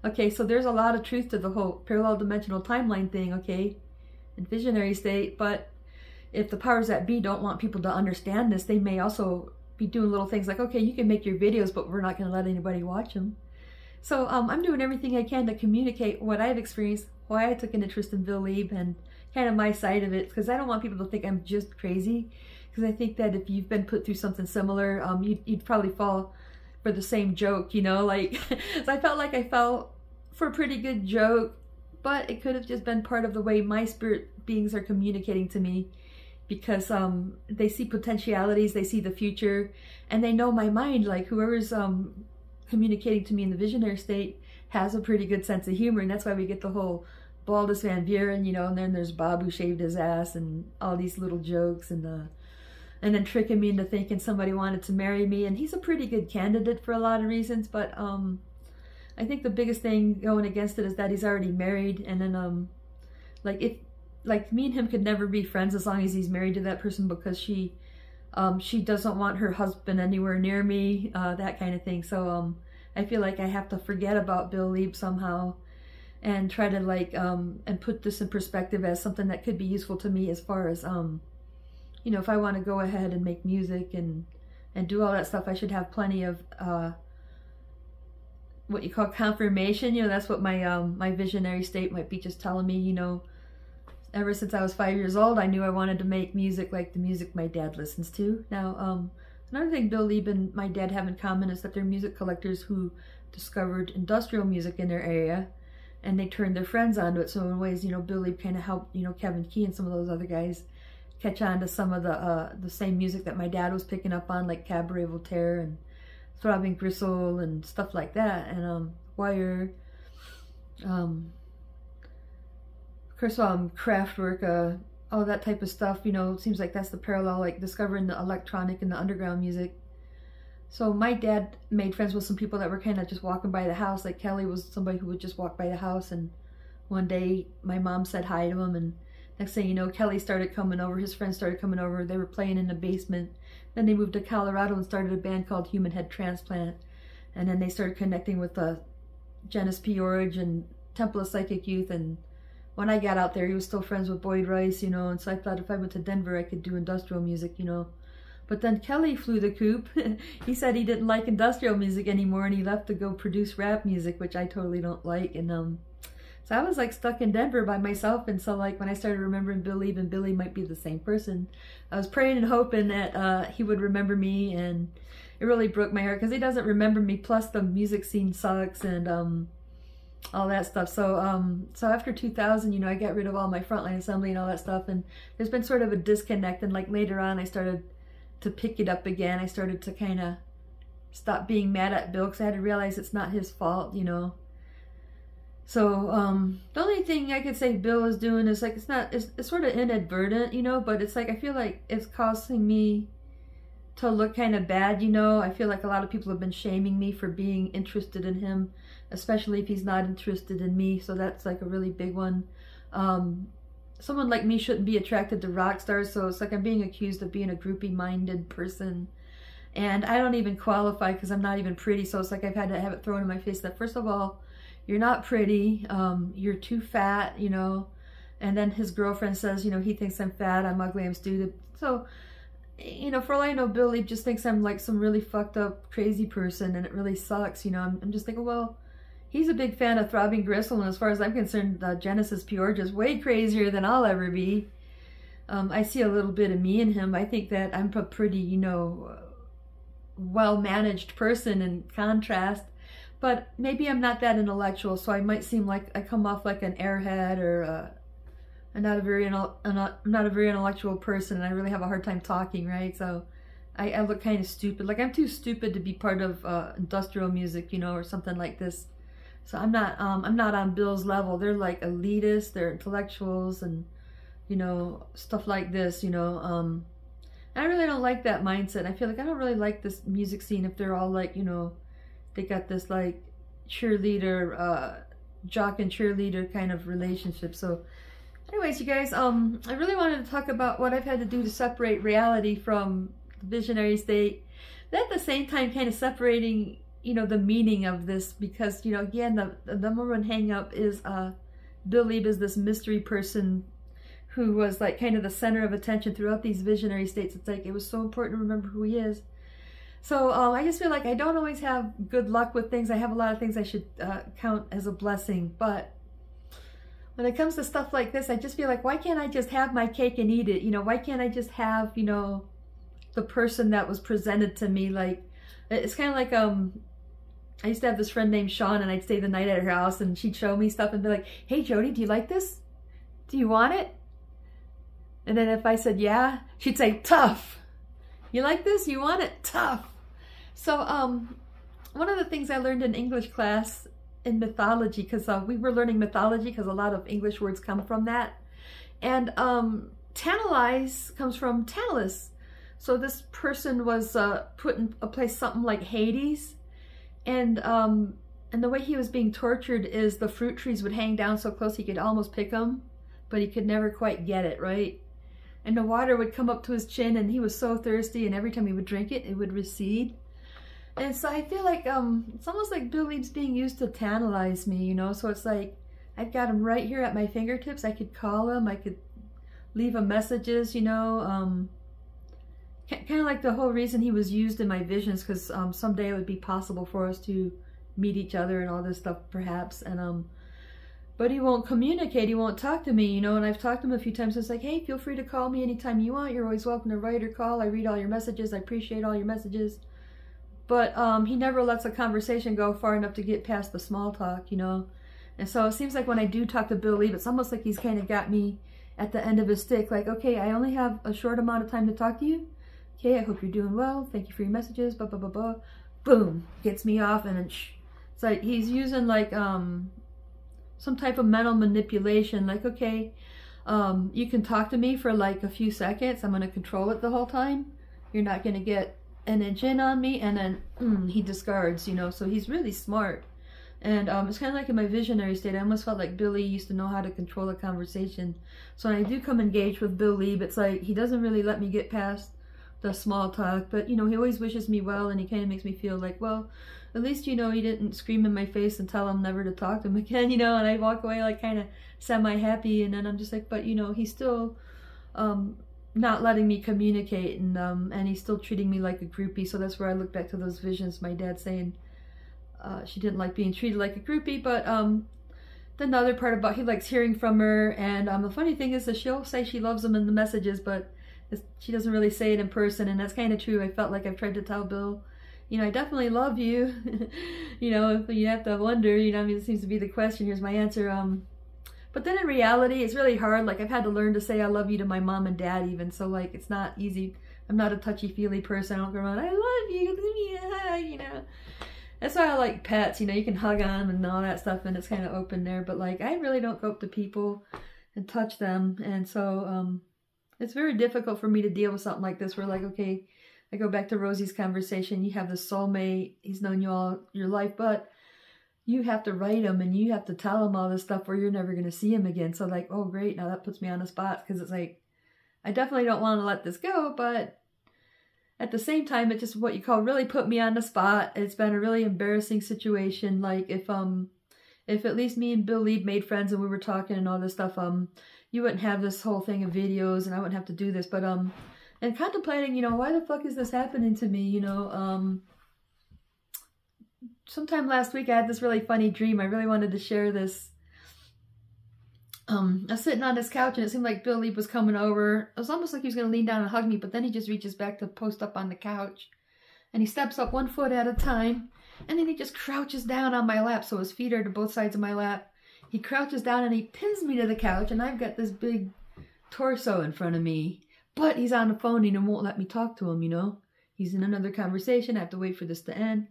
okay, so there's a lot of truth to the whole parallel dimensional timeline thing, okay, in visionary state, but if the powers that be don't want people to understand this, they may also be doing little things like, okay, you can make your videos, but we're not going to let anybody watch them. So I'm doing everything I can to communicate what I've experienced, why I took an interest in Bill Lieb, and kind of my side of it, because I don't want people to think I'm just crazy, because I think that if you've been put through something similar, you'd probably fall for the same joke, you know, like, so I felt like I fell for a pretty good joke, but it could have just been part of the way my spirit beings are communicating to me, because they see potentialities, they see the future, and they know my mind. Like whoever's communicating to me in the visionary state has a pretty good sense of humor, and that's why we get the whole Baldus Van Buren, you know, and then there's Bob who shaved his ass and all these little jokes, and then tricking me into thinking somebody wanted to marry me, and he's a pretty good candidate for a lot of reasons, but I think the biggest thing going against it is that he's already married, and then like me and him could never be friends as long as he's married to that person, because she doesn't want her husband anywhere near me, that kind of thing. So I feel like I have to forget about Bill Lieb somehow and try to like and put this in perspective as something that could be useful to me as far as you know, if I want to go ahead and make music and do all that stuff, I should have plenty of what you call confirmation. You know, that's what my my visionary state might be just telling me, you know. Ever since I was 5 years old, I knew I wanted to make music like the music my dad listens to. Now, another thing Bill Lieb and my dad have in common is that they're music collectors who discovered industrial music in their area, and they turned their friends onto it. So in ways, you know, Bill Lieb kind of helped, you know, Kevin Key and some of those other guys catch on to some of the same music that my dad was picking up on, like Cabaret Voltaire and Throbbing Gristle and stuff like that, and Wire. Of course, Kraftwerk, all that type of stuff, you know, it seems like that's the parallel, like discovering the electronic and the underground music. So my dad made friends with some people that were kind of just walking by the house. Like Kelly was somebody who would just walk by the house, and one day my mom said hi to him, and next thing you know, Kelly started coming over, his friends started coming over, they were playing in the basement, Then they moved to Colorado and started a band called Human Head Transplant. And then they started connecting with Genesis Peorage and Temple of Psychic Youth. And when I got out there, he was still friends with Boyd Rice, you know. And so I thought if I went to Denver, I could do industrial music, you know. But then Kelly flew the coop. He said he didn't like industrial music anymore, and he left to go produce rap music, which I totally don't like. And so I was like stuck in Denver by myself. And so like when I started remembering Bill Leeb and Billy might be the same person, I was praying and hoping that he would remember me. And it really broke my heart because he doesn't remember me. Plus the music scene sucks and all that stuff. So so after 2000, you know, I got rid of all my Frontline Assembly and all that stuff. And there's been sort of a disconnect. And like later on, I started to pick it up again. I started to kind of stop being mad at Bill because I had to realize it's not his fault, you know. So the only thing I could say Bill is doing is like it's sort of inadvertent, you know, but it's like I feel like it's causing me to look kind of bad, you know. I feel like a lot of people have been shaming me for being interested in him, especially if he's not interested in me. So that's like a really big one. Someone like me shouldn't be attracted to rock stars, so it's like I'm being accused of being a groupie-minded person. And I don't even qualify because I'm not even pretty, so it's like I've had to have it thrown in my face that, first of all, you're not pretty, you're too fat, you know. And then his girlfriend says, you know, he thinks I'm fat, I'm ugly, I'm stupid. So, you know, for all I know, Bill Leeb just thinks I'm like some really fucked up, crazy person, and it really sucks, you know. I'm just thinking, well, he's a big fan of Throbbing Gristle, and as far as I'm concerned, Genesis Peorage is way crazier than I'll ever be. I see a little bit of me in him. I think that I'm a pretty, you know, well-managed person in contrast, but maybe I'm not that intellectual, so I might seem like I come off like an airhead, or I'm not a very intellectual person, and I really have a hard time talking, right? So I look kind of stupid. Like I'm too stupid to be part of industrial music, you know, or something like this. So I'm not on Bill's level. They're like elitists, they're intellectuals, and you know, stuff like this, you know. I really don't like that mindset. I feel like I don't really like this music scene if they're all like, you know, they got this like cheerleader, jock and cheerleader kind of relationship. So anyways, you guys, I really wanted to talk about what I've had to do to separate reality from the visionary state, but at the same time kind of separating, you know, the meaning of this, because, you know, again, the number one hang up is Bill Leeb is this mystery person who was like kind of the center of attention throughout these visionary states. It's like it was so important to remember who he is. So I just feel like I don't always have good luck with things. I have a lot of things I should count as a blessing, but when it comes to stuff like this, I just feel like, why can't I just have my cake and eat it? You know, why can't I just have, you know, the person that was presented to me? Like, it's kind of like I used to have this friend named Sean, and I'd stay the night at her house, and she'd show me stuff and be like, hey, Jody, do you like this? Do you want it? And then if I said, yeah, she'd say, tough. You like this? You want it? Tough. So one of the things I learned in English class in mythology, because we were learning mythology because a lot of English words come from that. And tantalize comes from Tantalus. So this person was put in a place something like Hades. And the way he was being tortured is the fruit trees would hang down so close he could almost pick them, but he could never quite get it, right? And the water would come up to his chin, and he was so thirsty, and every time he would drink it, it would recede. And so I feel like it's almost like Bill Leeb's being used to tantalize me, you know? So it's like I've got him right here at my fingertips. I could call him. I could leave him messages, you know? Kind of like the whole reason he was used in my visions, because someday it would be possible for us to meet each other and all this stuff, perhaps. And but he won't communicate. He won't talk to me, you know. And I've talked to him a few times. It's like, hey, feel free to call me anytime you want. You're always welcome to write or call. I read all your messages. I appreciate all your messages. But he never lets a conversation go far enough to get past the small talk, you know. And so it seems like when I do talk to Bill Leeb, it's almost like he's kind of got me at the end of his stick. Like, okay, I only have a short amount of time to talk to you. Okay, I hope you're doing well. Thank you for your messages. Blah, blah, blah, blah. Boom. Gets me off, and then it's like he's using like some type of mental manipulation. Like, okay, you can talk to me for like a few seconds. I'm going to control it the whole time. You're not going to get an inch in on me. And then he discards, you know. So he's really smart. And it's kind of like in my visionary state, I almost felt like Billy used to know how to control a conversation. So when I do come engage with Bill Leeb, it's like he doesn't really let me get past the small talk, but you know, he always wishes me well, and he kind of makes me feel like, well, at least, you know, he didn't scream in my face and tell him never to talk to him again, you know, and I walk away like kind of semi-happy, and then I'm just like, but you know, he's still not letting me communicate, and he's still treating me like a groupie. So that's where I look back to those visions, my dad saying she didn't like being treated like a groupie, but the other part about he likes hearing from her, and the funny thing is that she'll say she loves him in the messages, but she doesn't really say it in person, and that's kind of true. I felt like I've tried to tell Bill, you know, I definitely love you. You know, if you have to wonder, you know, I mean, it seems to be the question. Here's my answer. But then in reality, it's really hard. Like, I've had to learn to say I love you to my mom and dad even. So, like, it's not easy. I'm not a touchy-feely person. I don't go around, I love you, give me a hug, you know. That's why I like pets. You know, you can hug on them and all that stuff, and it's kind of open there. But, like, I really don't go up to people and touch them. And so, it's very difficult for me to deal with something like this where, like, okay, I go back to Rosie's conversation. You have this soulmate. He's known you all your life, but you have to write him and you have to tell him all this stuff where you're never going to see him again. So like, oh great, now that puts me on the spot, because it's like, I definitely don't want to let this go, but at the same time, it just what you call really put me on the spot. It's been a really embarrassing situation. Like if at least me and Bill Lieb made friends and we were talking and all this stuff, you wouldn't have this whole thing of videos and I wouldn't have to do this. But and contemplating, you know, why the fuck is this happening to me? You know, sometime last week I had this really funny dream. I really wanted to share this. I was sitting on this couch and it seemed like Bill Lieb was coming over. It was almost like he was going to lean down and hug me, but then he just reaches back to post up on the couch. And he steps up 1 foot at a time. And then he just crouches down on my lap. So his feet are to both sides of my lap. He crouches down and he pins me to the couch. And I've got this big torso in front of me. But he's on the phone and he won't let me talk to him, you know. He's in another conversation. I have to wait for this to end.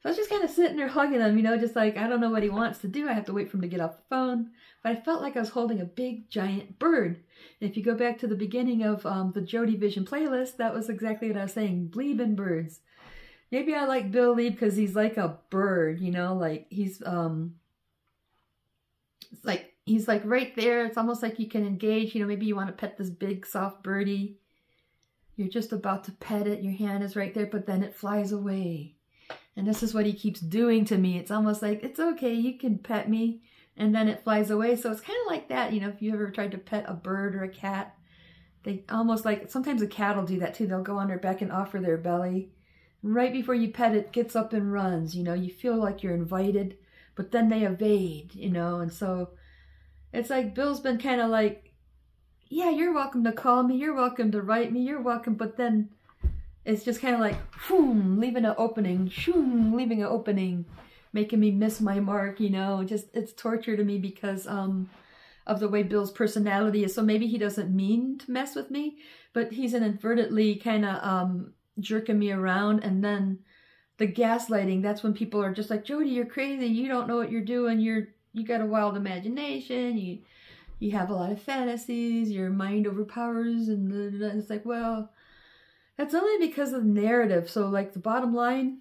So I was just kind of sitting there hugging him, you know, just like, I don't know what he wants to do. I have to wait for him to get off the phone. But I felt like I was holding a big, giant bird. And if you go back to the beginning of the JodyVision playlist, that was exactly what I was saying, bleebing birds. Maybe I like Bill Lieb because he's like a bird, you know, like he's like right there. It's almost like you can engage, you know, maybe you want to pet this big, soft birdie. You're just about to pet it. Your hand is right there, but then it flies away. And this is what he keeps doing to me. It's almost like, it's okay, you can pet me. And then it flies away. So it's kind of like that, you know, if you ever tried to pet a bird or a cat, they almost like, sometimes a cat will do that too. They'll go on their back and offer their belly. Right before you pet it, gets up and runs, you know, you feel like you're invited, but then they evade, you know. And so it's like Bill's been kind of like, yeah, you're welcome to call me, you're welcome to write me, you're welcome, but then it's just kind of like, shoom, leaving an opening, shoom, leaving an opening, making me miss my mark, you know. Just, it's torture to me because of the way Bill's personality is. So maybe he doesn't mean to mess with me, but he's inadvertently kind of jerking me around. And then the gaslighting, that's when people are just like, Jody, you're crazy, you don't know what you're doing, you got a wild imagination, you have a lot of fantasies, your mind overpowers, and it's like, well, that's only because of the narrative. So like the bottom line,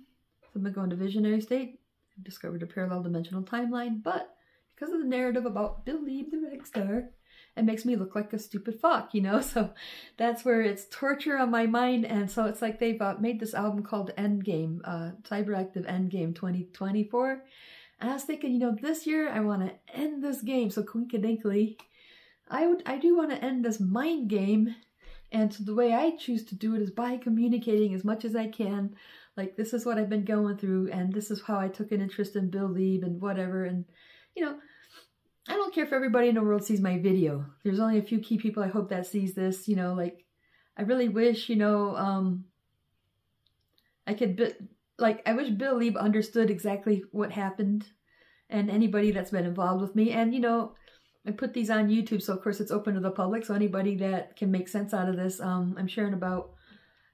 I've been going to visionary state, I've discovered a parallel dimensional timeline, but because of the narrative about Bill Lieb, the reg star, it makes me look like a stupid fuck, you know. So that's where it's torture on my mind. And so it's like they've made this album called Endgame, Cyberactive Endgame 2024. And I was thinking, you know, this year I want to end this game. So coinkadinkly, I do want to end this mind game. And so the way I choose to do it is by communicating as much as I can. Like, this is what I've been going through, and this is how I took an interest in Bill Lieb and whatever. And, you know, I don't care if everybody in the world sees my video. There's only a few key people I hope that sees this, you know, like, I really wish, you know, I could, like, I wish Bill Lieb understood exactly what happened, and anybody that's been involved with me. And, you know, I put these on YouTube, so of course it's open to the public, so anybody that can make sense out of this, I'm sharing about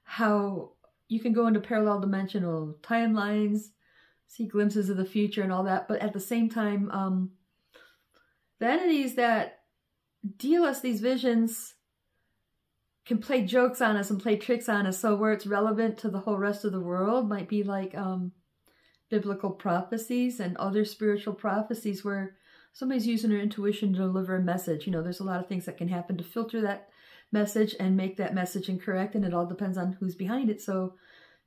how you can go into parallel dimensional timelines, see glimpses of the future and all that, but at the same time, the entities that deal us these visions can play jokes on us and play tricks on us. So where it's relevant to the whole rest of the world might be like biblical prophecies and other spiritual prophecies where somebody's using their intuition to deliver a message. You know, there's a lot of things that can happen to filter message and make that message incorrect, and it all depends on who's behind it. So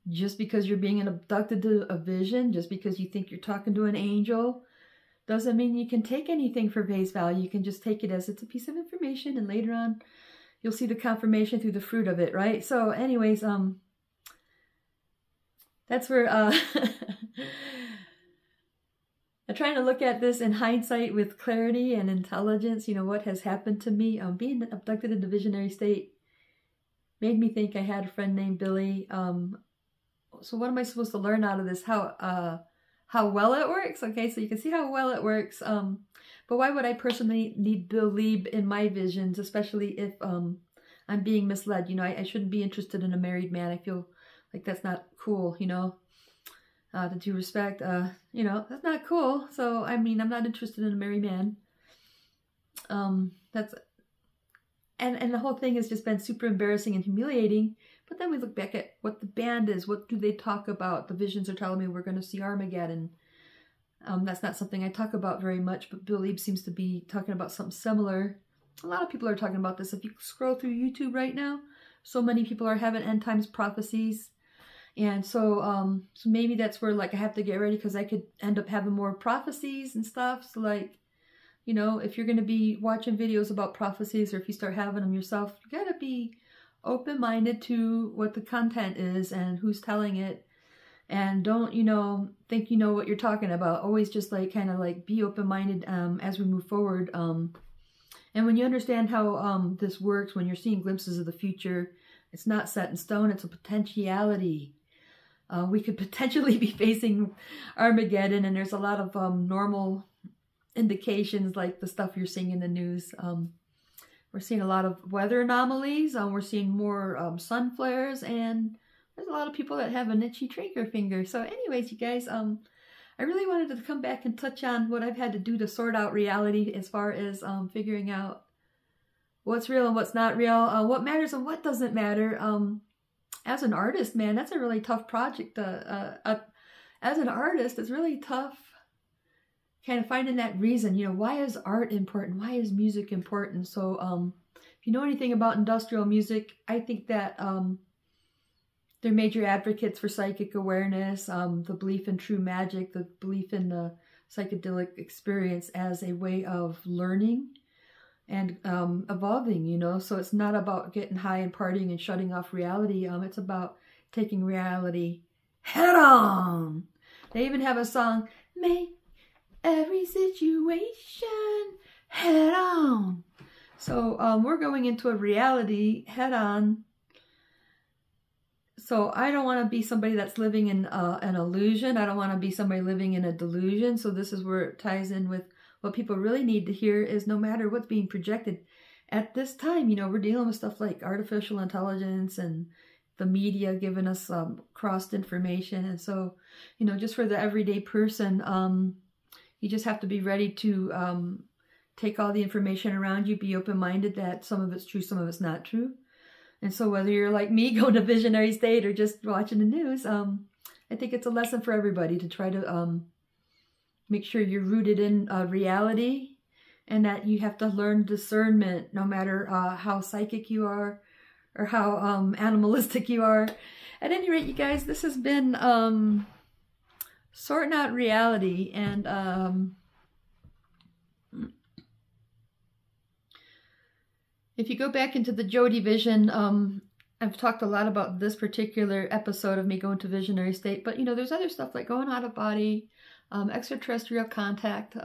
just because you're being abducted to a vision, just because you think you're talking to an angel, doesn't mean you can take anything for face value. You can just take it as it's a piece of information, and later on you'll see the confirmation through the fruit of it, right? So anyways, that's where I'm trying to look at this in hindsight with clarity and intelligence. You know, what has happened to me. Being abducted into visionary state made me think I had a friend named Billy. So what am I supposed to learn out of this? How well it works? Okay, so you can see how well it works. But why would I personally need Bill Lieb in my visions, especially if I'm being misled? You know, I shouldn't be interested in a married man. I feel like that's not cool, you know. To due respect, you know, that's not cool. So, I mean, I'm not interested in a married man. That's, and the whole thing has just been super embarrassing and humiliating. But then we look back at what the band is. What do they talk about? The visions are telling me we're going to see Armageddon. That's not something I talk about very much, but Bill Lieb seems to be talking about something similar. A lot of people are talking about this. If you scroll through YouTube right now, so many people are having end times prophecies. And so, so maybe that's where, like, I have to get ready, because I could end up having more prophecies and stuff. So, like, you know, if you're going to be watching videos about prophecies, or if you start having them yourself, you got to be open-minded to what the content is and who's telling it. And don't, you know, think you know what you're talking about. Always just, like, kind of, like, be open-minded as we move forward. And when you understand how this works, when you're seeing glimpses of the future, it's not set in stone. It's a potentiality. We could potentially be facing Armageddon, and there's a lot of normal indications, like the stuff you're seeing in the news. We're seeing a lot of weather anomalies. We're seeing more sun flares, and there's a lot of people that have an itchy trigger finger. So anyways, you guys, I really wanted to come back and touch on what I've had to do to sort out reality, as far as figuring out what's real and what's not real, what matters and what doesn't matter. As an artist, man, that's a really tough project. As an artist, it's really tough kind of finding that reason. You know, why is art important? Why is music important? So if you know anything about industrial music, I think that they're major advocates for psychic awareness, the belief in true magic, the belief in the psychedelic experience as a way of learning and evolving, you know. So it's not about getting high and partying and shutting off reality. It's about taking reality head on. They even have a song, make every situation head on. So we're going into a reality head on. So I don't want to be somebody that's living in an illusion. I don't want to be somebody living in a delusion. So this is where it ties in with what people really need to hear, is no matter what's being projected at this time, you know, we're dealing with stuff like artificial intelligence and the media giving us crossed information. And so, you know, just for the everyday person, you just have to be ready to take all the information around you, be open-minded that some of it's true, some of it's not true. And so whether you're like me, going to visionary state, or just watching the news, I think it's a lesson for everybody to try to make sure you're rooted in reality, and that you have to learn discernment no matter how psychic you are or how animalistic you are. At any rate, you guys, this has been sorting out reality. And if you go back into the JodyVision, I've talked a lot about this particular episode of me going to visionary state, but you know, there's other stuff like going out of body, extraterrestrial contact,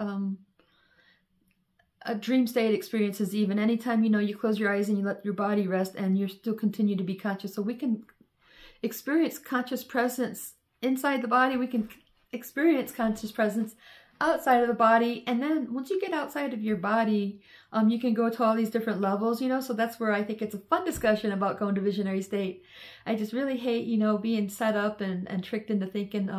a dream state experiences. Even anytime, you know, you close your eyes and you let your body rest and you still continue to be conscious. So we can experience conscious presence inside the body. We can experience conscious presence outside of the body. And then once you get outside of your body, you can go to all these different levels, you know. So that's where I think it's a fun discussion about going to visionary state. I just really hate, you know, being set up and tricked into thinking,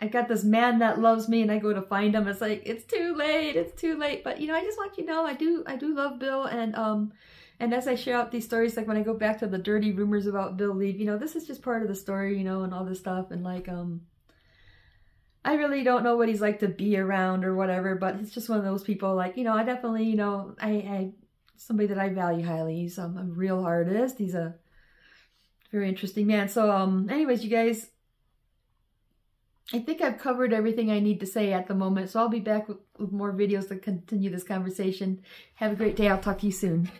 I got this man that loves me, and I go to find him. It's like, it's too late. It's too late. But, you know, I just want you to know, I do love Bill. And as I share out these stories, like when I go back to the dirty rumors about Bill Lieb, you know, this is just part of the story, you know, and all this stuff. And like, I really don't know what he's like to be around or whatever, but it's just one of those people, like, you know, I definitely, you know, I somebody that I value highly. He's a real artist. He's a very interesting man. So anyways, you guys, I think I've covered everything I need to say at the moment. So I'll be back with more videos to continue this conversation. Have a great day. I'll talk to you soon.